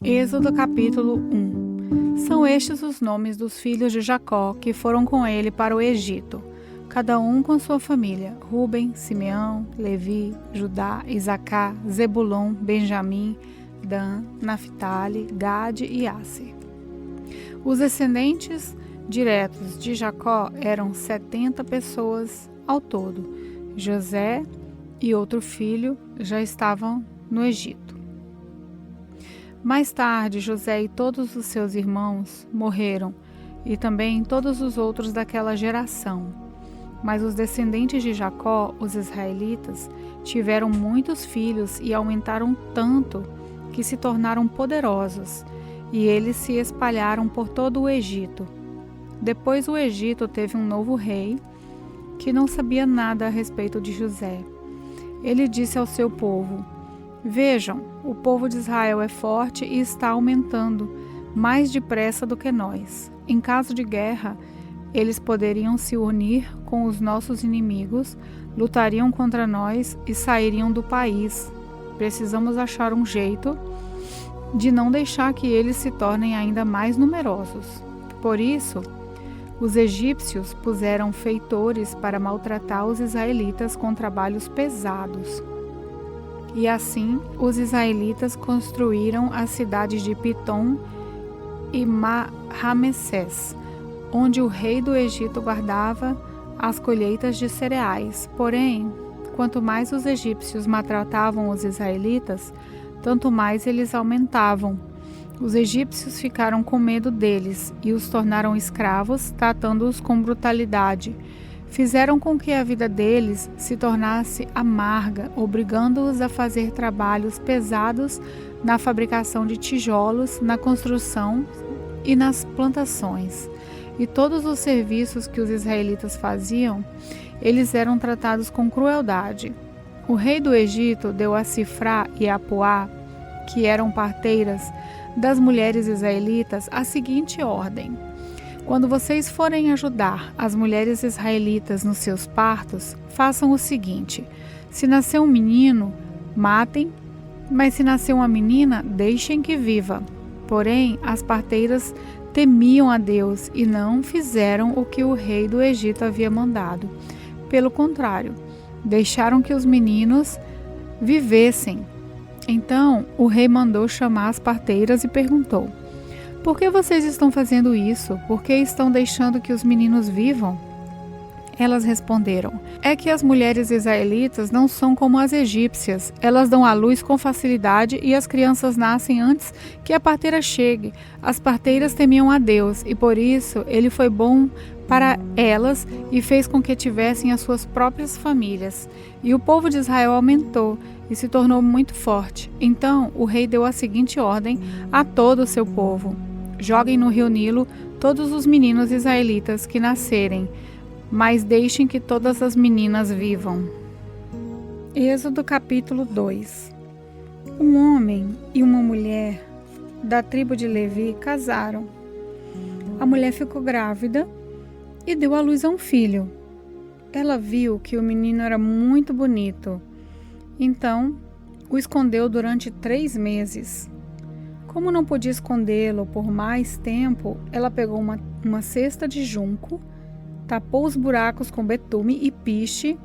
Êxodo capítulo 1. São estes os nomes dos filhos de Jacó que foram com ele para o Egito, cada um com sua família: Ruben, Simeão, Levi, Judá, Isacar, Zebulon, Benjamim, Dan, Naftali, Gade e Asser. Os descendentes diretos de Jacó eram 70 pessoas ao todo. José e outro filho já estavam no Egito. Mais tarde, José e todos os seus irmãos morreram, e também todos os outros daquela geração. Mas os descendentes de Jacó, os israelitas, tiveram muitos filhos e aumentaram tanto que se tornaram poderosos, e eles se espalharam por todo o Egito. Depois o Egito teve um novo rei, que não sabia nada a respeito de José. Ele disse ao seu povo: "Vejam, o povo de Israel é forte e está aumentando, mais depressa do que nós. Em caso de guerra, eles poderiam se unir com os nossos inimigos, lutariam contra nós e sairiam do país. Precisamos achar um jeito de não deixar que eles se tornem ainda mais numerosos." Por isso, os egípcios puseram feitores para maltratar os israelitas com trabalhos pesados. E assim, os israelitas construíram as cidades de Pitom e Ramessés, onde o rei do Egito guardava as colheitas de cereais. Porém, quanto mais os egípcios maltratavam os israelitas, tanto mais eles aumentavam. Os egípcios ficaram com medo deles e os tornaram escravos, tratando-os com brutalidade. Fizeram com que a vida deles se tornasse amarga, obrigando-os a fazer trabalhos pesados na fabricação de tijolos, na construção e nas plantações. E todos os serviços que os israelitas faziam, eles eram tratados com crueldade. O rei do Egito deu a Sifrá e a Puá, que eram parteiras das mulheres israelitas, a seguinte ordem: quando vocês forem ajudar as mulheres israelitas nos seus partos, façam o seguinte: se nascer um menino, matem, mas se nascer uma menina, deixem que viva. Porém, as parteiras temiam a Deus e não fizeram o que o rei do Egito havia mandado. Pelo contrário, deixaram que os meninos vivessem. Então, o rei mandou chamar as parteiras e perguntou: "Por que vocês estão fazendo isso? Por que estão deixando que os meninos vivam?" Elas responderam: "É que as mulheres israelitas não são como as egípcias. Elas dão à luz com facilidade e as crianças nascem antes que a parteira chegue. As parteiras temiam a Deus e por isso ele foi bom para elas e fez com que tivessem as suas próprias famílias. E o povo de Israel aumentou e se tornou muito forte. Então o rei deu a seguinte ordem a todo o seu povo: joguem no rio Nilo todos os meninos israelitas que nascerem, mas deixem que todas as meninas vivam." Êxodo capítulo 2. Um homem e uma mulher da tribo de Levi casaram. A mulher ficou grávida e deu à luz a um filho. Ela viu que o menino era muito bonito, então o escondeu durante 3 meses. Como não podia escondê-lo por mais tempo, ela pegou uma cesta de junco, tapou os buracos com betume e piche,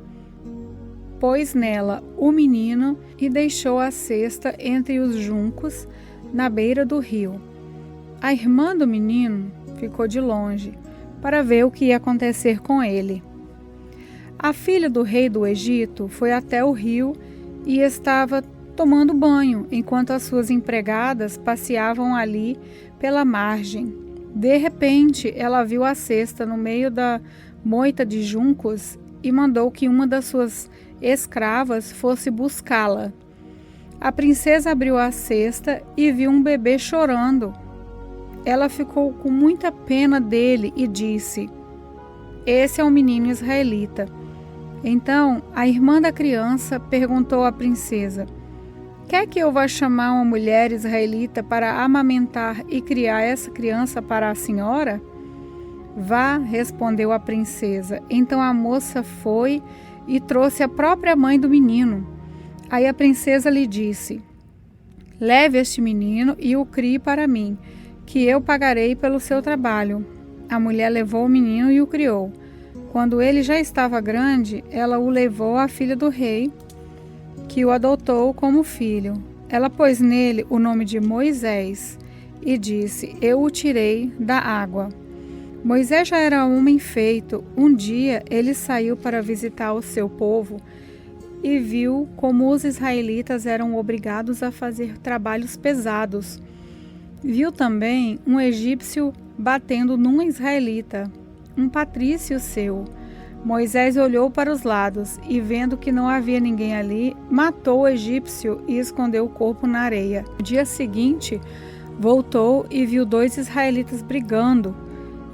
pôs nela o menino e deixou a cesta entre os juncos na beira do rio. A irmã do menino ficou de longe para ver o que ia acontecer com ele. A filha do rei do Egito foi até o rio e estava tomando banho, enquanto as suas empregadas passeavam ali pela margem. De repente, ela viu a cesta no meio da moita de juncos e mandou que uma das suas escravas fosse buscá-la. A princesa abriu a cesta e viu um bebê chorando. Ela ficou com muita pena dele e disse: "Esse é um menino israelita." Então, a irmã da criança perguntou à princesa: "Quer que eu vá chamar uma mulher israelita para amamentar e criar essa criança para a senhora?" "Vá", respondeu a princesa. Então a moça foi e trouxe a própria mãe do menino. Aí a princesa lhe disse: Leve este menino e o crie para mim, que eu pagarei pelo seu trabalho. A mulher levou o menino e o criou. Quando ele já estava grande, ela o levou à filha do rei, que o adotou como filho. Ela pôs nele o nome de Moisés e disse: Eu o tirei da água. Moisés já era homem feito. Um dia ele saiu para visitar o seu povo e viu como os israelitas eram obrigados a fazer trabalhos pesados. Viu também um egípcio batendo num israelita, um patrício seu. Moisés olhou para os lados e, vendo que não havia ninguém ali, matou o egípcio e escondeu o corpo na areia. No dia seguinte, voltou e viu 2 israelitas brigando.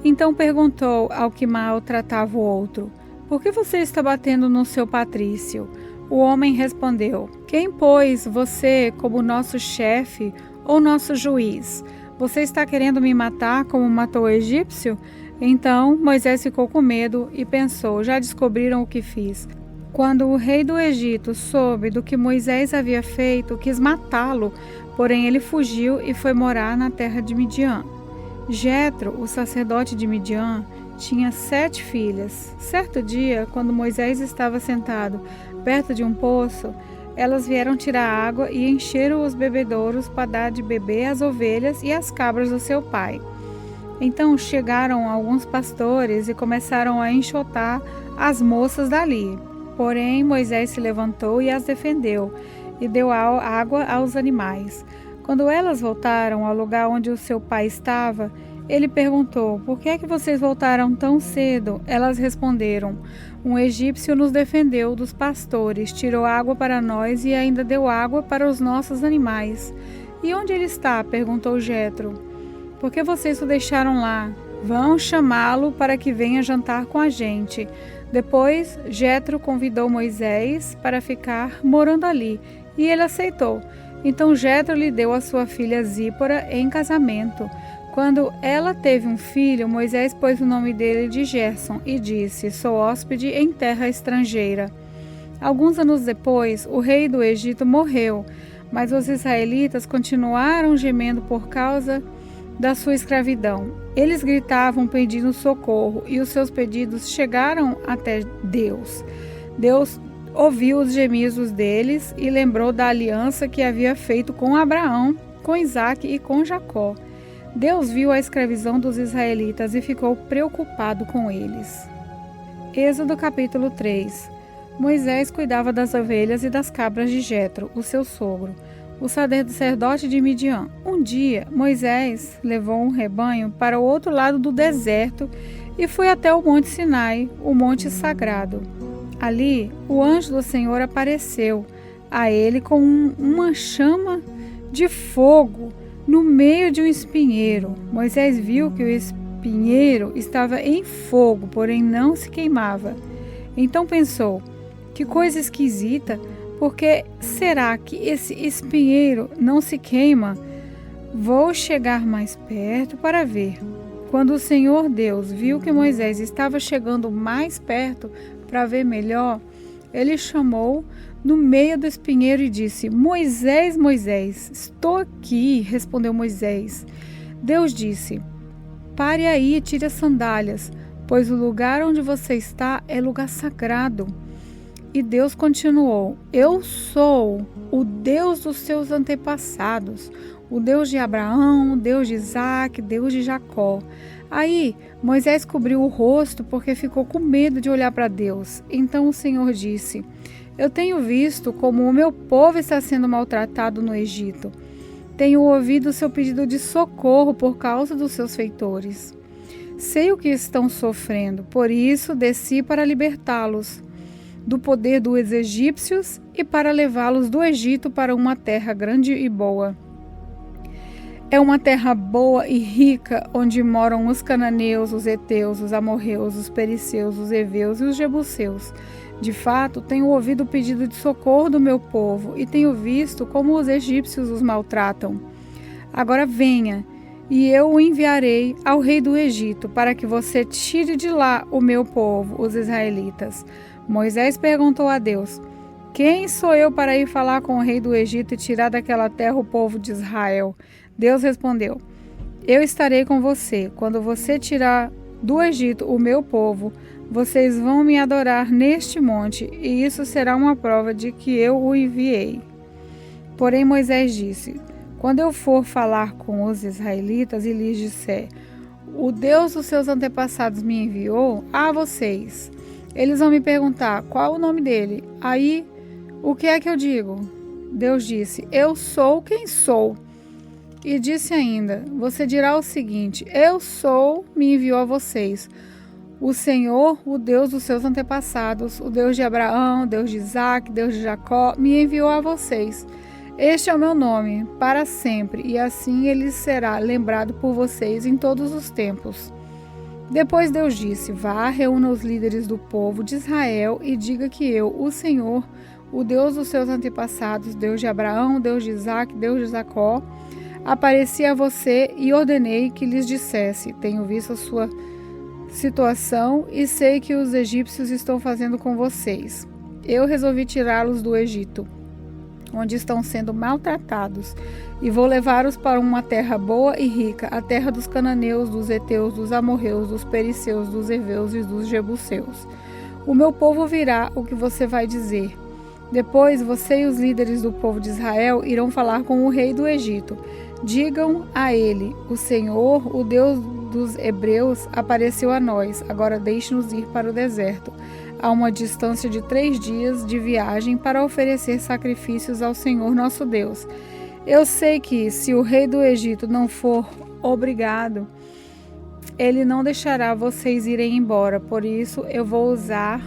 Então perguntou ao que maltratava o outro: Por que você está batendo no seu patrício? O homem respondeu: Quem pôs você como nosso chefe ou nosso juiz? Você está querendo me matar como matou o egípcio? Então Moisés ficou com medo e pensou: Já descobriram o que fiz. Quando o rei do Egito soube do que Moisés havia feito, quis matá-lo, porém ele fugiu e foi morar na terra de Midian. Jetro, o sacerdote de Midian, tinha 7 filhas. Certo dia, quando Moisés estava sentado perto de um poço, elas vieram tirar água e encheram os bebedouros para dar de beber às ovelhas e às cabras do seu pai. Então chegaram alguns pastores e começaram a enxotar as moças dali. Porém, Moisés se levantou e as defendeu e deu água aos animais. Quando elas voltaram ao lugar onde o seu pai estava, ele perguntou: Por que é que vocês voltaram tão cedo? Elas responderam: Um egípcio nos defendeu dos pastores, tirou água para nós e ainda deu água para os nossos animais. E onde ele está? Perguntou Jetro. Por que vocês o deixaram lá? Vão chamá-lo para que venha jantar com a gente. Depois, Jetro convidou Moisés para ficar morando ali, e ele aceitou. Então Jetro lhe deu a sua filha Zípora em casamento. Quando ela teve um filho, Moisés pôs o nome dele de Gerson e disse: Sou hóspede em terra estrangeira. Alguns anos depois, o rei do Egito morreu, mas os israelitas continuaram gemendo por causa da sua escravidão. Eles gritavam pedindo socorro e os seus pedidos chegaram até Deus. Deus ouviu os gemidos deles e lembrou da aliança que havia feito com Abraão, com Isaque e com Jacó. Deus viu a escravidão dos israelitas e ficou preocupado com eles. Êxodo capítulo 3. Moisés cuidava das ovelhas e das cabras de Jetro, o seu sogro, o sacerdote de Midian. Um dia, Moisés levou um rebanho para o outro lado do deserto e foi até o Monte Sinai, o monte sagrado. Ali, o anjo do Senhor apareceu a ele com uma chama de fogo no meio de um espinheiro. Moisés viu que o espinheiro estava em fogo, porém não se queimava. Então pensou: que coisa esquisita! Por que será que esse espinheiro não se queima? Vou chegar mais perto para ver. Quando o Senhor Deus viu que Moisés estava chegando mais perto para ver melhor, ele chamou no meio do espinheiro e disse: Moisés, Moisés, estou aqui, respondeu Moisés. Deus disse: Pare aí e tire as sandálias, pois o lugar onde você está é lugar sagrado. E Deus continuou: Eu sou o Deus dos seus antepassados, o Deus de Abraão, o Deus de Isaque, Deus de Jacó. Aí Moisés cobriu o rosto porque ficou com medo de olhar para Deus. Então o Senhor disse: Eu tenho visto como o meu povo está sendo maltratado no Egito. Tenho ouvido o seu pedido de socorro por causa dos seus feitores. Sei o que estão sofrendo, por isso desci para libertá-los do poder dos egípcios e para levá-los do Egito para uma terra grande e boa. É uma terra boa e rica, onde moram os cananeus, os heteus, os amorreus, os perizeus, os heveus e os jebuseus. De fato, tenho ouvido o pedido de socorro do meu povo e tenho visto como os egípcios os maltratam. Agora venha, e eu o enviarei ao rei do Egito, para que você tire de lá o meu povo, os israelitas. Moisés perguntou a Deus: Quem sou eu para ir falar com o rei do Egito e tirar daquela terra o povo de Israel? Deus respondeu: eu estarei com você. Quando você tirar do Egito o meu povo, vocês vão me adorar neste monte, e isso será uma prova de que eu o enviei. Porém Moisés disse: quando eu for falar com os israelitas e lhes disser, o Deus dos seus antepassados me enviou a vocês, eles vão me perguntar, qual é o nome dele? Aí, o que é que eu digo? Deus disse: eu sou quem sou. E disse ainda: você dirá o seguinte: eu sou, me enviou a vocês. O Senhor, o Deus dos seus antepassados, o Deus de Abraão, Deus de Isaque, Deus de Jacó, me enviou a vocês. Este é o meu nome, para sempre, e assim ele será lembrado por vocês em todos os tempos. Depois Deus disse: vá, reúna os líderes do povo de Israel e diga que eu, o Senhor, o Deus dos seus antepassados, Deus de Abraão, Deus de Isaque, Deus de Jacó, apareci a você e ordenei que lhes dissesse: tenho visto a sua situação e sei que os egípcios estão fazendo com vocês. Eu resolvi tirá-los do Egito, onde estão sendo maltratados, e vou levá-los para uma terra boa e rica, a terra dos cananeus, dos heteus, dos amorreus, dos perizeus, dos heveus e dos jebuseus. O meu povo virá o que você vai dizer. Depois você e os líderes do povo de Israel irão falar com o rei do Egito. Digam a ele: o Senhor, o Deus dos hebreus, apareceu a nós. Agora deixe-nos ir para o deserto, a uma distância de 3 dias de viagem, para oferecer sacrifícios ao Senhor nosso Deus. Eu sei que, se o rei do Egito não for obrigado, ele não deixará vocês irem embora. Por isso eu vou usar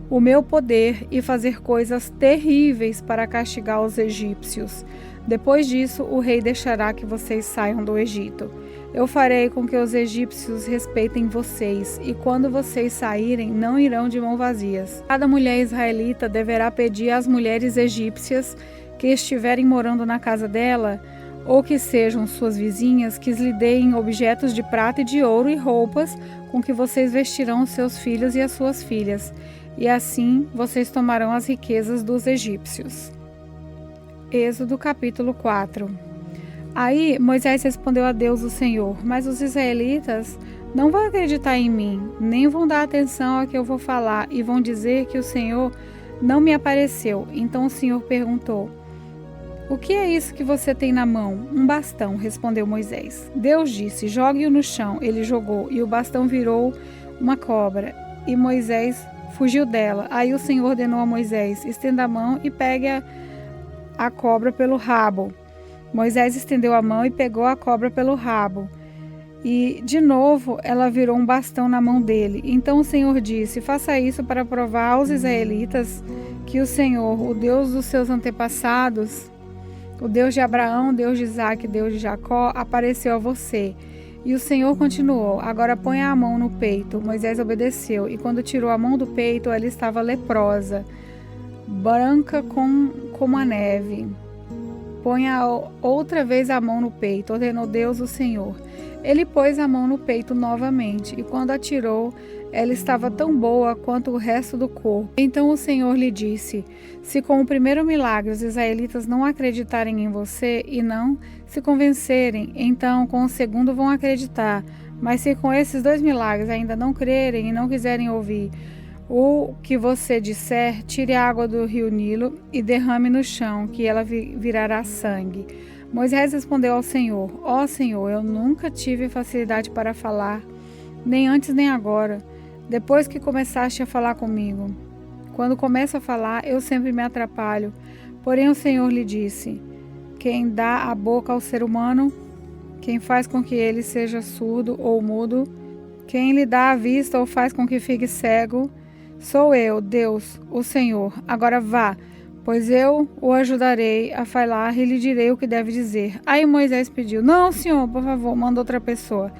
o meu poder e fazer coisas terríveis para castigar os egípcios. Depois disso, o rei deixará que vocês saiam do Egito. Eu farei com que os egípcios respeitem vocês, e quando vocês saírem, não irão de mãos vazias. Cada mulher israelita deverá pedir às mulheres egípcias que estiverem morando na casa dela, ou que sejam suas vizinhas, que lhe deem objetos de prata e de ouro e roupas com que vocês vestirão os seus filhos e as suas filhas. E assim vocês tomarão as riquezas dos egípcios. Êxodo capítulo 4. Aí Moisés respondeu a Deus, o Senhor: mas os israelitas não vão acreditar em mim, nem vão dar atenção ao que eu vou falar, e vão dizer que o Senhor não me apareceu. Então o Senhor perguntou: o que é isso que você tem na mão? Um bastão, respondeu Moisés. Deus disse: jogue-o no chão. Ele jogou, e o bastão virou uma cobra, e Moisés fugiu dela. Aí o Senhor ordenou a Moisés: estenda a mão e pegue a cobra pelo rabo. Moisés estendeu a mão e pegou a cobra pelo rabo. E, de novo, ela virou um bastão na mão dele. Então o Senhor disse: faça isso para provar aos israelitas que o Senhor, o Deus dos seus antepassados, o Deus de Abraão, Deus de Isaque, Deus de Jacó, apareceu a você. E o Senhor continuou: agora ponha a mão no peito. Moisés obedeceu, e quando tirou a mão do peito, ela estava leprosa, branca como a neve. Ponha outra vez a mão no peito, ordenou Deus, o Senhor. Ele pôs a mão no peito novamente, e quando a tirou, ela estava tão boa quanto o resto do corpo. Então o Senhor lhe disse: se com o primeiro milagre os israelitas não acreditarem em você e não se convencerem, então com o segundo vão acreditar. Mas se com esses 2 milagres ainda não crerem e não quiserem ouvir o que você disser, tire a água do rio Nilo e derrame no chão, que ela virará sangue. Moisés respondeu ao Senhor: ó Senhor, eu nunca tive facilidade para falar, nem antes nem agora, depois que começaste a falar comigo. Quando começo a falar, eu sempre me atrapalho. Porém o Senhor lhe disse: quem dá a boca ao ser humano, quem faz com que ele seja surdo ou mudo, quem lhe dá a vista ou faz com que fique cego, sou eu, Deus, o Senhor. Agora vá, pois eu o ajudarei a falar e lhe direi o que deve dizer. Aí Moisés pediu: não, Senhor, por favor, manda outra pessoa.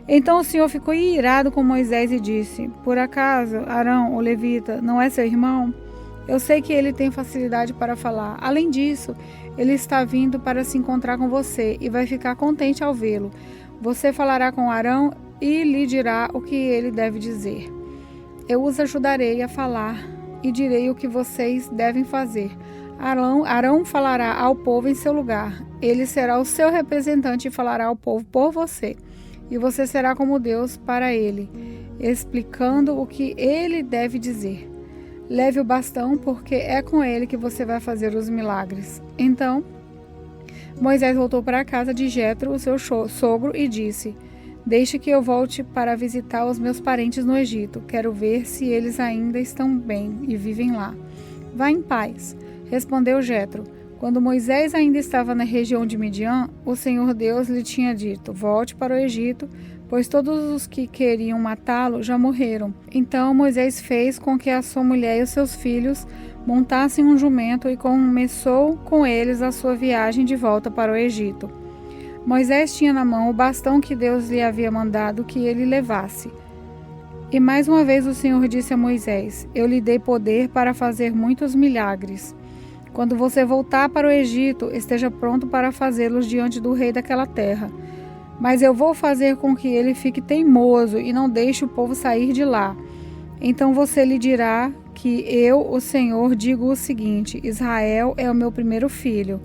Então o Senhor ficou irado com Moisés e disse: por acaso Arão, o levita, não é seu irmão? Eu sei que ele tem facilidade para falar. Além disso, ele está vindo para se encontrar com você e vai ficar contente ao vê-lo. Você falará com Arão e lhe dirá o que ele deve dizer. Eu os ajudarei a falar e direi o que vocês devem fazer. Arão falará ao povo em seu lugar. Ele será o seu representante e falará ao povo por você. E você será como Deus para ele, explicando o que ele deve dizer. Leve o bastão, porque é com ele que você vai fazer os milagres. Então, Moisés voltou para a casa de Jetro, o seu sogro, e disse: Deixe que eu volte para visitar os meus parentes no Egito. Quero ver se eles ainda estão bem e vivem lá. Vá em paz, respondeu Jetro. Quando Moisés ainda estava na região de Midian, o Senhor Deus lhe tinha dito: Volte para o Egito, pois todos os que queriam matá-lo já morreram. Então Moisés fez com que a sua mulher e os seus filhos montassem um jumento e começou com eles a sua viagem de volta para o Egito. Moisés tinha na mão o bastão que Deus lhe havia mandado que ele levasse. E mais uma vez o Senhor disse a Moisés: Eu lhe dei poder para fazer muitos milagres. Quando você voltar para o Egito, esteja pronto para fazê-los diante do rei daquela terra. Mas eu vou fazer com que ele fique teimoso e não deixe o povo sair de lá. Então você lhe dirá que eu, o Senhor, digo o seguinte: Israel é o meu primeiro filho.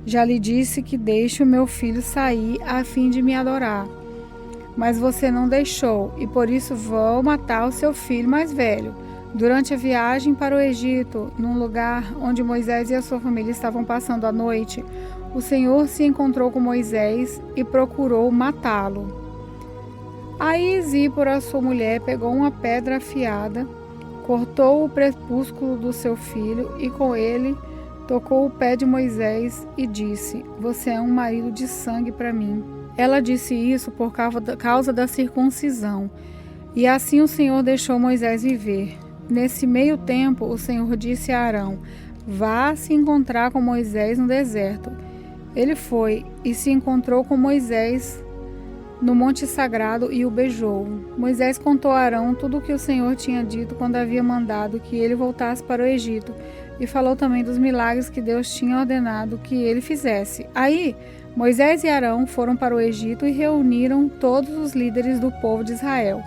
Já lhe disse que deixe o meu filho sair a fim de me adorar. Mas você não deixou, e por isso vou matar o seu filho mais velho. Durante a viagem para o Egito, num lugar onde Moisés e a sua família estavam passando a noite, o Senhor se encontrou com Moisés e procurou matá-lo. Aí Zípora, sua mulher, pegou uma pedra afiada, cortou o prepúsculo do seu filho e com ele tocou o pé de Moisés e disse: Você é um marido de sangue para mim. Ela disse isso por causa da circuncisão. E assim o Senhor deixou Moisés viver. Nesse meio tempo, o Senhor disse a Arão: Vá se encontrar com Moisés no deserto. Ele foi e se encontrou com Moisés no monte sagrado e o beijou. Moisés contou a Arão tudo o que o Senhor tinha dito quando havia mandado que ele voltasse para o Egito, e falou também dos milagres que Deus tinha ordenado que ele fizesse. Aí, Moisés e Arão foram para o Egito e reuniram todos os líderes do povo de Israel.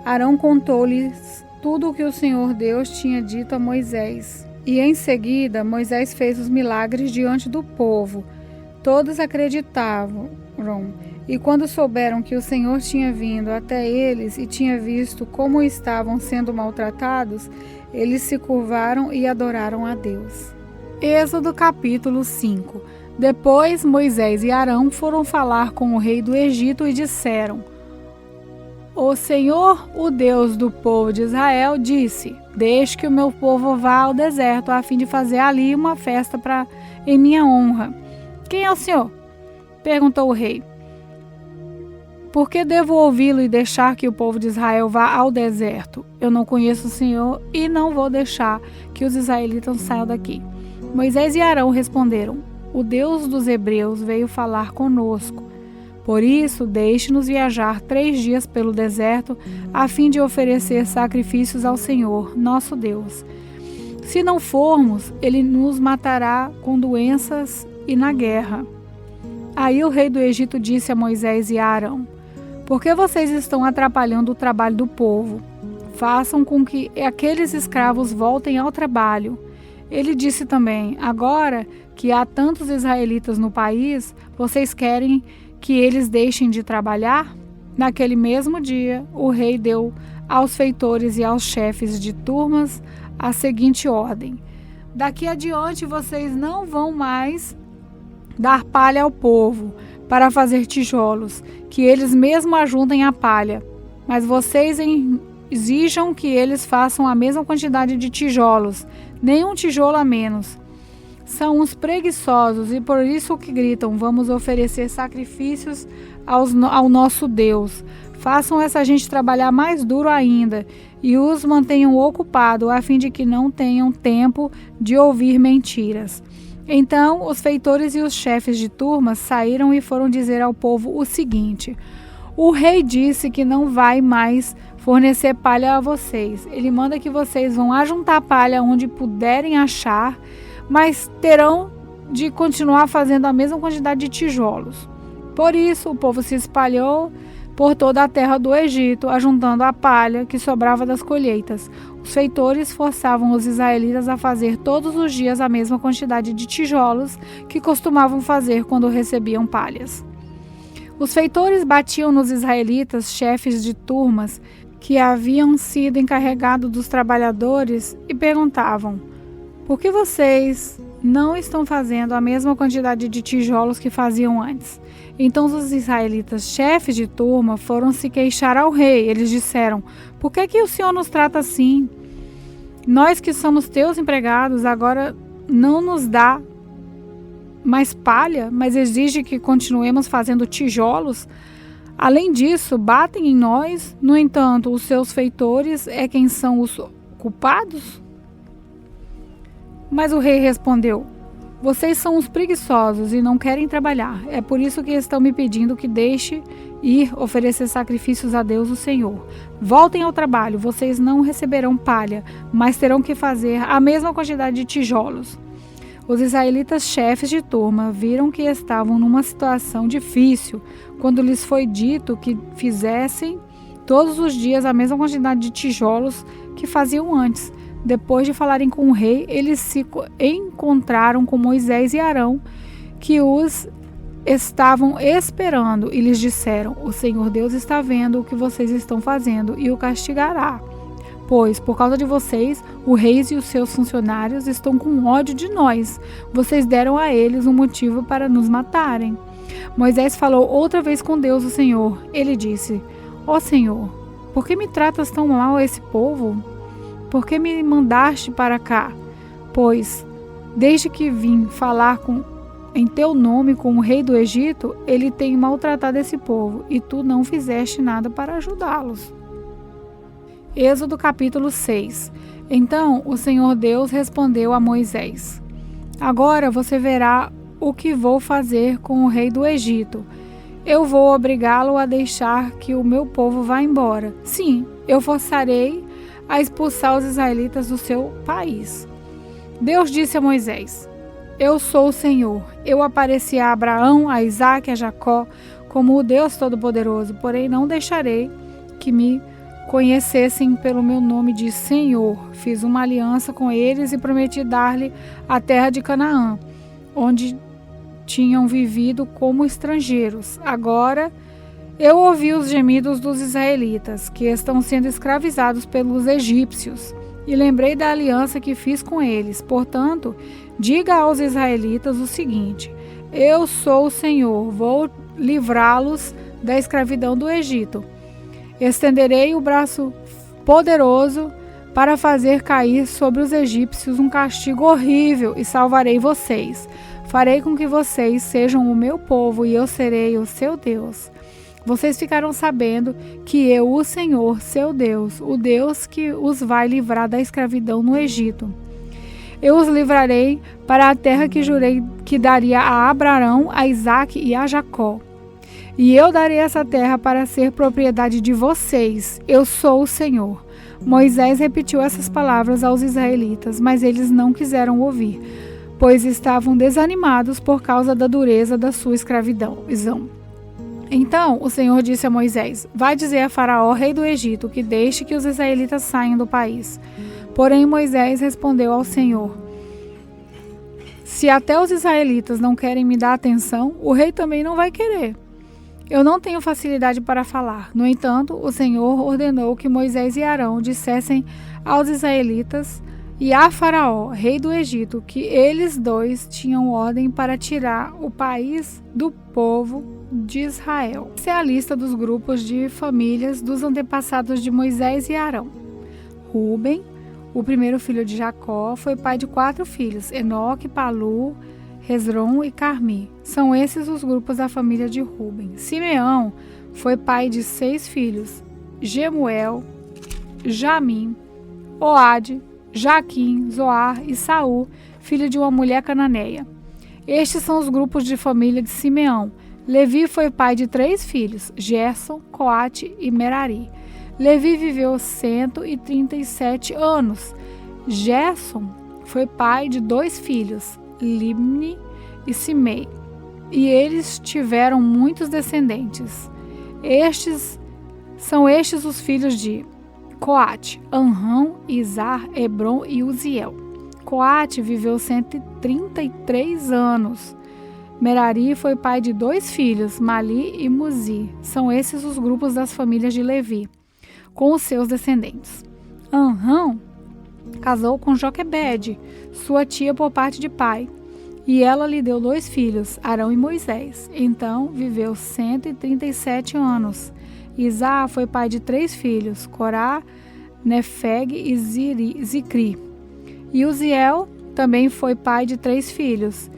Arão contou-lhes tudo o que o Senhor Deus tinha dito a Moisés. E em seguida, Moisés fez os milagres diante do povo. Todos acreditavam. E quando souberam que o Senhor tinha vindo até eles e tinha visto como estavam sendo maltratados, eles se curvaram e adoraram a Deus. Êxodo capítulo 5. Depois Moisés e Arão foram falar com o rei do Egito e disseram: O Senhor, o Deus do povo de Israel, disse: Deixe que o meu povo vá ao deserto a fim de fazer ali uma festa em minha honra. Quem é o Senhor? Perguntou o rei. Por que devo ouvi-lo e deixar que o povo de Israel vá ao deserto? Eu não conheço o Senhor e não vou deixar que os israelitas saiam daqui. Moisés e Arão responderam: O Deus dos hebreus veio falar conosco. Por isso, deixe-nos viajar 3 dias pelo deserto, a fim de oferecer sacrifícios ao Senhor, nosso Deus. Se não formos, ele nos matará com doenças e na guerra. Aí o rei do Egito disse a Moisés e a Arão: Por que vocês estão atrapalhando o trabalho do povo? Façam com que aqueles escravos voltem ao trabalho. Ele disse também: Agora que há tantos israelitas no país, vocês querem que eles deixem de trabalhar? Naquele mesmo dia, o rei deu aos feitores e aos chefes de turmas a seguinte ordem: Daqui adiante vocês não vão mais dar palha ao povo para fazer tijolos, que eles mesmos ajuntem a palha, mas vocês exijam que eles façam a mesma quantidade de tijolos, nem um tijolo a menos. São uns preguiçosos e por isso que gritam: Vamos oferecer sacrifícios ao nosso Deus. Façam essa gente trabalhar mais duro ainda e os mantenham ocupados, a fim de que não tenham tempo de ouvir mentiras. Então os feitores e os chefes de turmas saíram e foram dizer ao povo o seguinte: O rei disse que não vai mais fornecer palha a vocês. Ele manda que vocês vão ajuntar palha onde puderem achar, mas terão de continuar fazendo a mesma quantidade de tijolos. Por isso o povo se espalhou por toda a terra do Egito, ajuntando a palha que sobrava das colheitas. Os feitores forçavam os israelitas a fazer todos os dias a mesma quantidade de tijolos que costumavam fazer quando recebiam palhas. Os feitores batiam nos israelitas, chefes de turmas, que haviam sido encarregados dos trabalhadores, e perguntavam: por que vocês não estão fazendo a mesma quantidade de tijolos que faziam antes? Então os israelitas, chefes de turma, foram se queixar ao rei. Eles disseram: por que o Senhor nos trata assim? Nós que somos teus empregados, agora não nos dá mais palha, mas exige que continuemos fazendo tijolos. Além disso, batem em nós. No entanto, os seus feitores é quem são os culpados? Mas o rei respondeu: vocês são os preguiçosos e não querem trabalhar. É por isso que estão me pedindo que deixe ir oferecer sacrifícios a Deus, o Senhor. Voltem ao trabalho. Vocês não receberão palha, mas terão que fazer a mesma quantidade de tijolos. Os israelitas, chefes de turma, viram que estavam numa situação difícil quando lhes foi dito que fizessem todos os dias a mesma quantidade de tijolos que faziam antes. Depois de falarem com o rei, eles se encontraram com Moisés e Arão, que os estavam esperando, e lhes disseram: o Senhor Deus está vendo o que vocês estão fazendo e o castigará. Pois, por causa de vocês, o rei e os seus funcionários estão com ódio de nós. Vocês deram a eles um motivo para nos matarem. Moisés falou outra vez com Deus, o Senhor. Ele disse: ó Senhor, por que me tratas tão mal esse povo? Por que me mandaste para cá? Pois, desde que vim falar em teu nome com o rei do Egito, ele tem maltratado esse povo, e tu não fizeste nada para ajudá-los. Êxodo capítulo 6. Então o Senhor Deus respondeu a Moisés: agora você verá o que vou fazer com o rei do Egito. Eu vou obrigá-lo a deixar que o meu povo vá embora. Sim, eu forçarei a expulsar os israelitas do seu país. Deus disse a Moisés: eu sou o Senhor. Eu apareci a Abraão, a Isaque e a Jacó como o Deus Todo-Poderoso, porém não deixarei que me conhecessem pelo meu nome de Senhor. Fiz uma aliança com eles e prometi dar-lhe a terra de Canaã, onde tinham vivido como estrangeiros. Agora eu ouvi os gemidos dos israelitas, que estão sendo escravizados pelos egípcios, e lembrei da aliança que fiz com eles. Portanto, diga aos israelitas o seguinte: eu sou o Senhor, vou livrá-los da escravidão do Egito. Estenderei o braço poderoso para fazer cair sobre os egípcios um castigo horrível e salvarei vocês. Farei com que vocês sejam o meu povo e eu serei o seu Deus. Vocês ficarão sabendo que eu, o Senhor, seu Deus, o Deus que os vai livrar da escravidão no Egito. Eu os livrarei para a terra que jurei que daria a Abraão, a Isaque e a Jacó. E eu darei essa terra para ser propriedade de vocês. Eu sou o Senhor. Moisés repetiu essas palavras aos israelitas, mas eles não quiseram ouvir, pois estavam desanimados por causa da dureza da sua escravidão. Então o Senhor disse a Moisés: vai dizer a Faraó, rei do Egito, que deixe que os israelitas saiam do país. Porém Moisés respondeu ao Senhor: se até os israelitas não querem me dar atenção, o rei também não vai querer. Eu não tenho facilidade para falar. No entanto, o Senhor ordenou que Moisés e Arão dissessem aos israelitas e a Faraó, rei do Egito, que eles dois tinham ordem para tirar o país do povo de Israel. Essa é a lista dos grupos de famílias dos antepassados de Moisés e Arão. Rúben, o primeiro filho de Jacó, foi pai de 4 filhos: Enoque, Palu, Hezron e Carmi. São esses os grupos da família de Rúben. Simeão foi pai de 6 filhos: Gemuel, Jamim, Oade, Jaquim, Zoar e Saul, filho de uma mulher cananeia. Estes são os grupos de família de Simeão. Levi foi pai de 3 filhos: Gerson, Coate e Merari. Levi viveu 137 anos. Gerson foi pai de 2 filhos, Libni e Simei, e eles tiveram muitos descendentes. São estes os filhos de Coate: Amrão, Izar, Hebron e Uziel. Coate viveu 133 anos. Merari foi pai de 2 filhos, Mali e Muzi. São esses os grupos das famílias de Levi, com os seus descendentes. Amrão casou com Joquebede, sua tia por parte de pai, e ela lhe deu 2 filhos, Arão e Moisés. Então viveu 137 anos. Izar foi pai de 3 filhos, Corá, Nefeg e Zicri. E Uziel também foi pai de 3 filhos,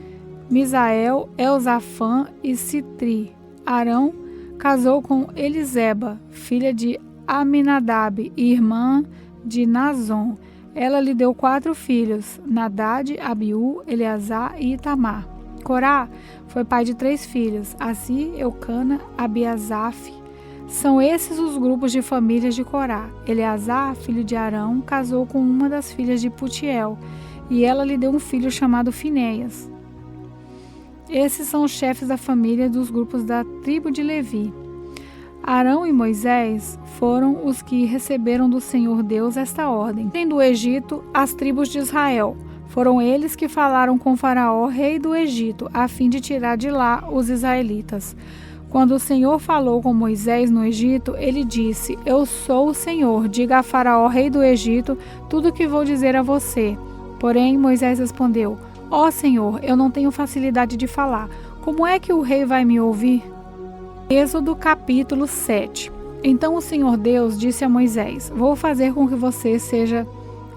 Misael, Elzafã e Citri. Arão casou com Eliseba, filha de Aminadab e irmã de Nazon. Ela lhe deu 4 filhos, Nadad, Abiú, Eleazar e Itamar. Corá foi pai de 3 filhos, Asi, Eucana, Abiasaf. São esses os grupos de famílias de Corá. Eleazar, filho de Arão, casou com uma das filhas de Putiel, e ela lhe deu um filho chamado Finéias. Esses são os chefes da família dos grupos da tribo de Levi. Arão e Moisés foram os que receberam do Senhor Deus esta ordem. Do Egito, as tribos de Israel. Foram eles que falaram com Faraó, rei do Egito, a fim de tirar de lá os israelitas. Quando o Senhor falou com Moisés no Egito, ele disse: Eu sou o Senhor, diga a Faraó, rei do Egito, tudo o que vou dizer a você. Porém, Moisés respondeu: Ó Senhor, eu não tenho facilidade de falar. Como é que o rei vai me ouvir? Êxodo capítulo 7. Então o Senhor Deus disse a Moisés: Vou fazer com que você seja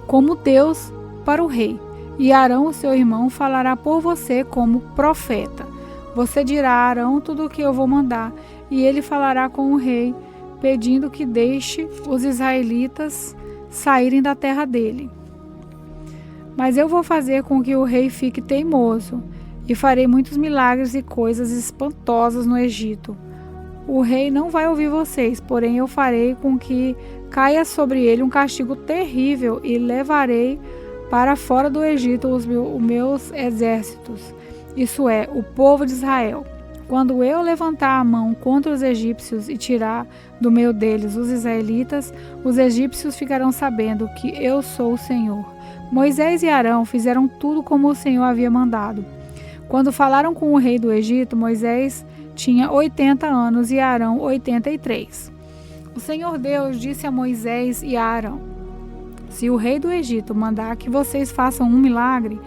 como Deus para o rei, e Arão, seu irmão, falará por você como profeta. Você dirá a Arão tudo o que eu vou mandar, e ele falará com o rei, pedindo que deixe os israelitas saírem da terra dele. Mas eu vou fazer com que o rei fique teimoso, e farei muitos milagres e coisas espantosas no Egito. O rei não vai ouvir vocês, porém eu farei com que caia sobre ele um castigo terrível e levarei para fora do Egito os meus exércitos, isso é, o povo de Israel. Quando eu levantar a mão contra os egípcios e tirar do meio deles os israelitas, os egípcios ficarão sabendo que eu sou o Senhor. Moisés e Arão fizeram tudo como o Senhor havia mandado. Quando falaram com o rei do Egito, Moisés tinha 80 anos e Arão 83. O Senhor Deus disse a Moisés e a Arão: Se o rei do Egito mandar que vocês façam um milagre,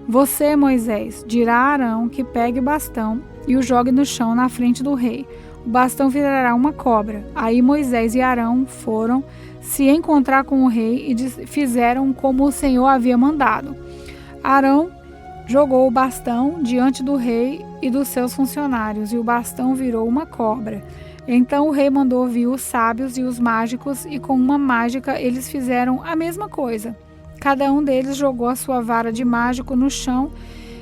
você, Moisés, dirá a Arão que pegue o bastão e o jogue no chão na frente do rei. O bastão virará uma cobra. Aí Moisés e Arão foram se encontrar com o rei e fizeram como o Senhor havia mandado. Arão jogou o bastão diante do rei e dos seus funcionários, e o bastão virou uma cobra. Então o rei mandou vir os sábios e os mágicos, e com uma mágica eles fizeram a mesma coisa. Cada um deles jogou a sua vara de mágico no chão,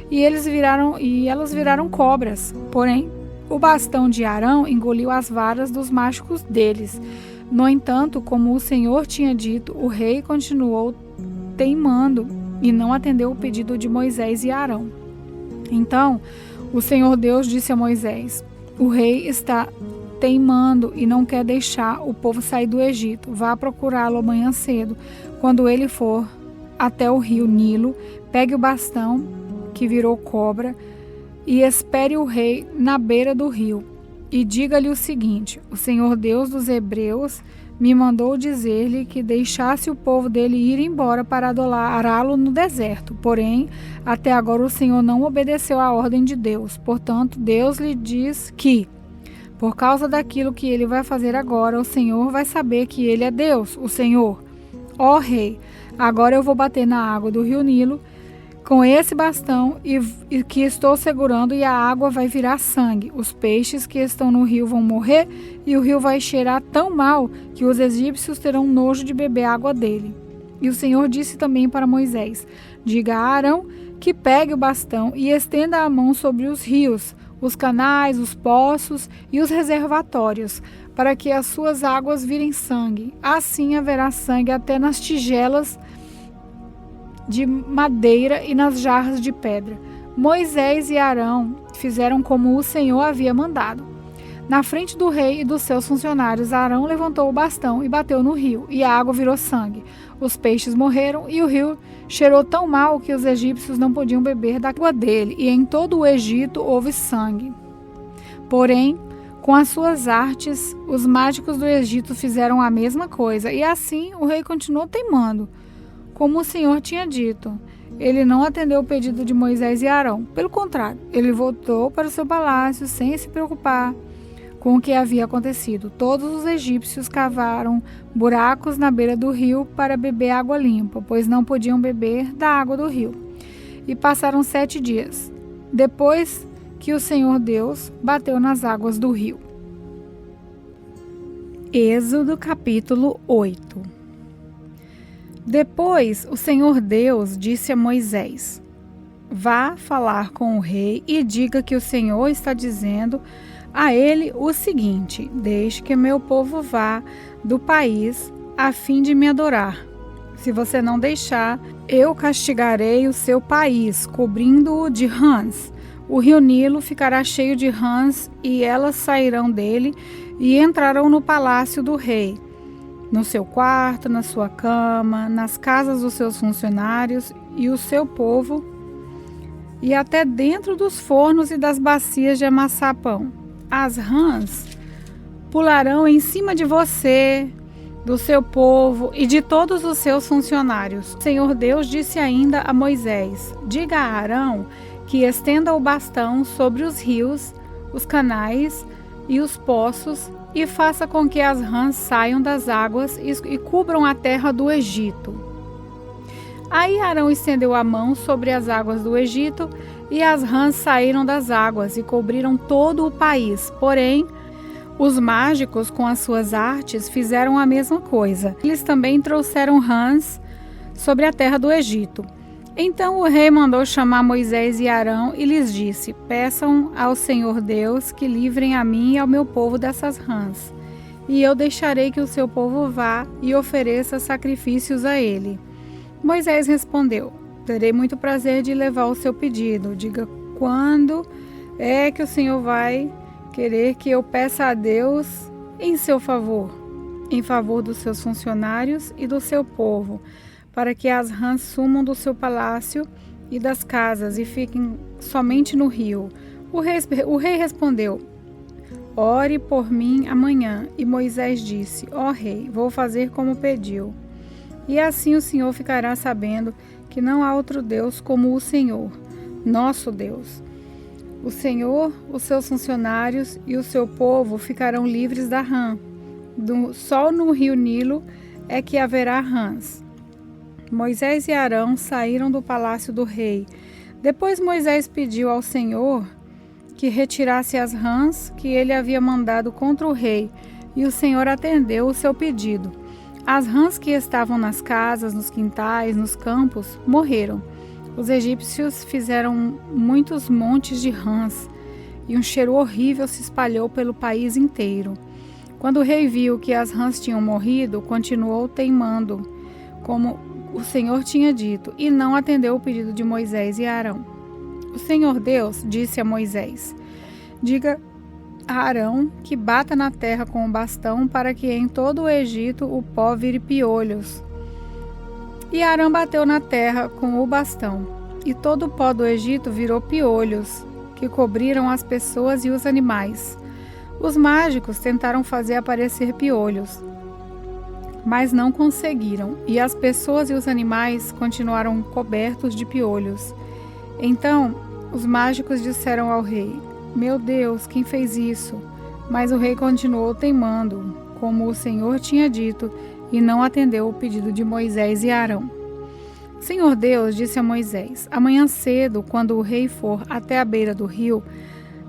e elas viraram cobras. Porém, o bastão de Arão engoliu as varas dos mágicos deles. No entanto, como o Senhor tinha dito, o rei continuou teimando e não atendeu o pedido de Moisés e Arão. Então, o Senhor Deus disse a Moisés: O rei está teimando e não quer deixar o povo sair do Egito. Vá procurá-lo amanhã cedo. Quando ele for até o rio Nilo, pegue o bastão que virou cobra e espere o rei na beira do rio. E diga-lhe o seguinte: O Senhor Deus dos Hebreus me mandou dizer-lhe que deixasse o povo dele ir embora para adorá-lo no deserto. Porém, até agora o Senhor não obedeceu à ordem de Deus. Portanto, Deus lhe diz que, por causa daquilo que ele vai fazer agora, o Senhor vai saber que ele é Deus, o Senhor. Ó rei, agora eu vou bater na água do rio Nilo com esse bastão e que estou segurando, e a água vai virar sangue. Os peixes que estão no rio vão morrer, e o rio vai cheirar tão mal que os egípcios terão nojo de beber água dele. E o Senhor disse também para Moisés: Diga a Arão que pegue o bastão e estenda a mão sobre os rios, os canais, os poços e os reservatórios, para que as suas águas virem sangue. Assim haverá sangue até nas tigelas de madeira e nas jarras de pedra. Moisés e Arão fizeram como o Senhor havia mandado. Na frente do rei e dos seus funcionários, Arão levantou o bastão e bateu no rio, e a água virou sangue. Os peixes morreram e o rio cheirou tão mal que os egípcios não podiam beber da água dele, e em todo o Egito houve sangue. Porém, com as suas artes, os mágicos do Egito fizeram a mesma coisa, e assim o rei continuou teimando, como o Senhor tinha dito. Ele não atendeu o pedido de Moisés e Arão. Pelo contrário, ele voltou para o seu palácio sem se preocupar com o que havia acontecido. Todos os egípcios cavaram buracos na beira do rio para beber água limpa, pois não podiam beber da água do rio. E passaram 7 dias, depois que o Senhor Deus bateu nas águas do rio. Êxodo capítulo 8. Depois o Senhor Deus disse a Moisés: Vá falar com o rei e diga que o Senhor está dizendo a ele o seguinte: Deixe que meu povo vá do país a fim de me adorar. Se você não deixar, eu castigarei o seu país, cobrindo-o de rãs. O rio Nilo ficará cheio de rãs e elas sairão dele e entrarão no palácio do rei, no seu quarto, na sua cama, nas casas dos seus funcionários e o seu povo, e até dentro dos fornos e das bacias de amassar pão. As rãs pularão em cima de você, do seu povo e de todos os seus funcionários. O Senhor Deus disse ainda a Moisés: Diga a Arão que estenda o bastão sobre os rios, os canais e os poços, e faça com que as rãs saiam das águas e cubram a terra do Egito. Aí Arão estendeu a mão sobre as águas do Egito, e as rãs saíram das águas e cobriram todo o país. Porém, os mágicos, com as suas artes, fizeram a mesma coisa. Eles também trouxeram rãs sobre a terra do Egito. Então o rei mandou chamar Moisés e Arão e lhes disse: Peçam ao Senhor Deus que livrem a mim e ao meu povo dessas rãs, e eu deixarei que o seu povo vá e ofereça sacrifícios a ele. Moisés respondeu: Terei muito prazer de levar o seu pedido. Diga quando é que o Senhor vai querer que eu peça a Deus em seu favor, em favor dos seus funcionários e do seu povo, para que as rãs sumam do seu palácio e das casas e fiquem somente no rio. O rei respondeu: Ore por mim amanhã. E Moisés disse: Ó rei, vou fazer como pediu. E assim o Senhor ficará sabendo que não há outro Deus como o Senhor, nosso Deus. O Senhor, os seus funcionários e o seu povo ficarão livres da rã. Só no rio Nilo é que haverá rãs. Moisés e Arão saíram do palácio do rei. Depois Moisés pediu ao Senhor que retirasse as rãs que ele havia mandado contra o rei, e o Senhor atendeu o seu pedido. As rãs que estavam nas casas, nos quintais, nos campos, morreram. Os egípcios fizeram muitos montes de rãs, e um cheiro horrível se espalhou pelo país inteiro. Quando o rei viu que as rãs tinham morrido, continuou teimando, como o Senhor tinha dito, e não atendeu o pedido de Moisés e Arão. O Senhor Deus disse a Moisés: Diga a Arão que bata na terra com o bastão para que em todo o Egito o pó vire piolhos. E Arão bateu na terra com o bastão, e todo o pó do Egito virou piolhos, que cobriram as pessoas e os animais. Os mágicos tentaram fazer aparecer piolhos, mas não conseguiram, e as pessoas e os animais continuaram cobertos de piolhos. Então os mágicos disseram ao rei: Meu Deus, quem fez isso? Mas o rei continuou teimando, como o Senhor tinha dito, e não atendeu o pedido de Moisés e Arão. O Senhor Deus disse a Moisés: Amanhã cedo, quando o rei for até a beira do rio,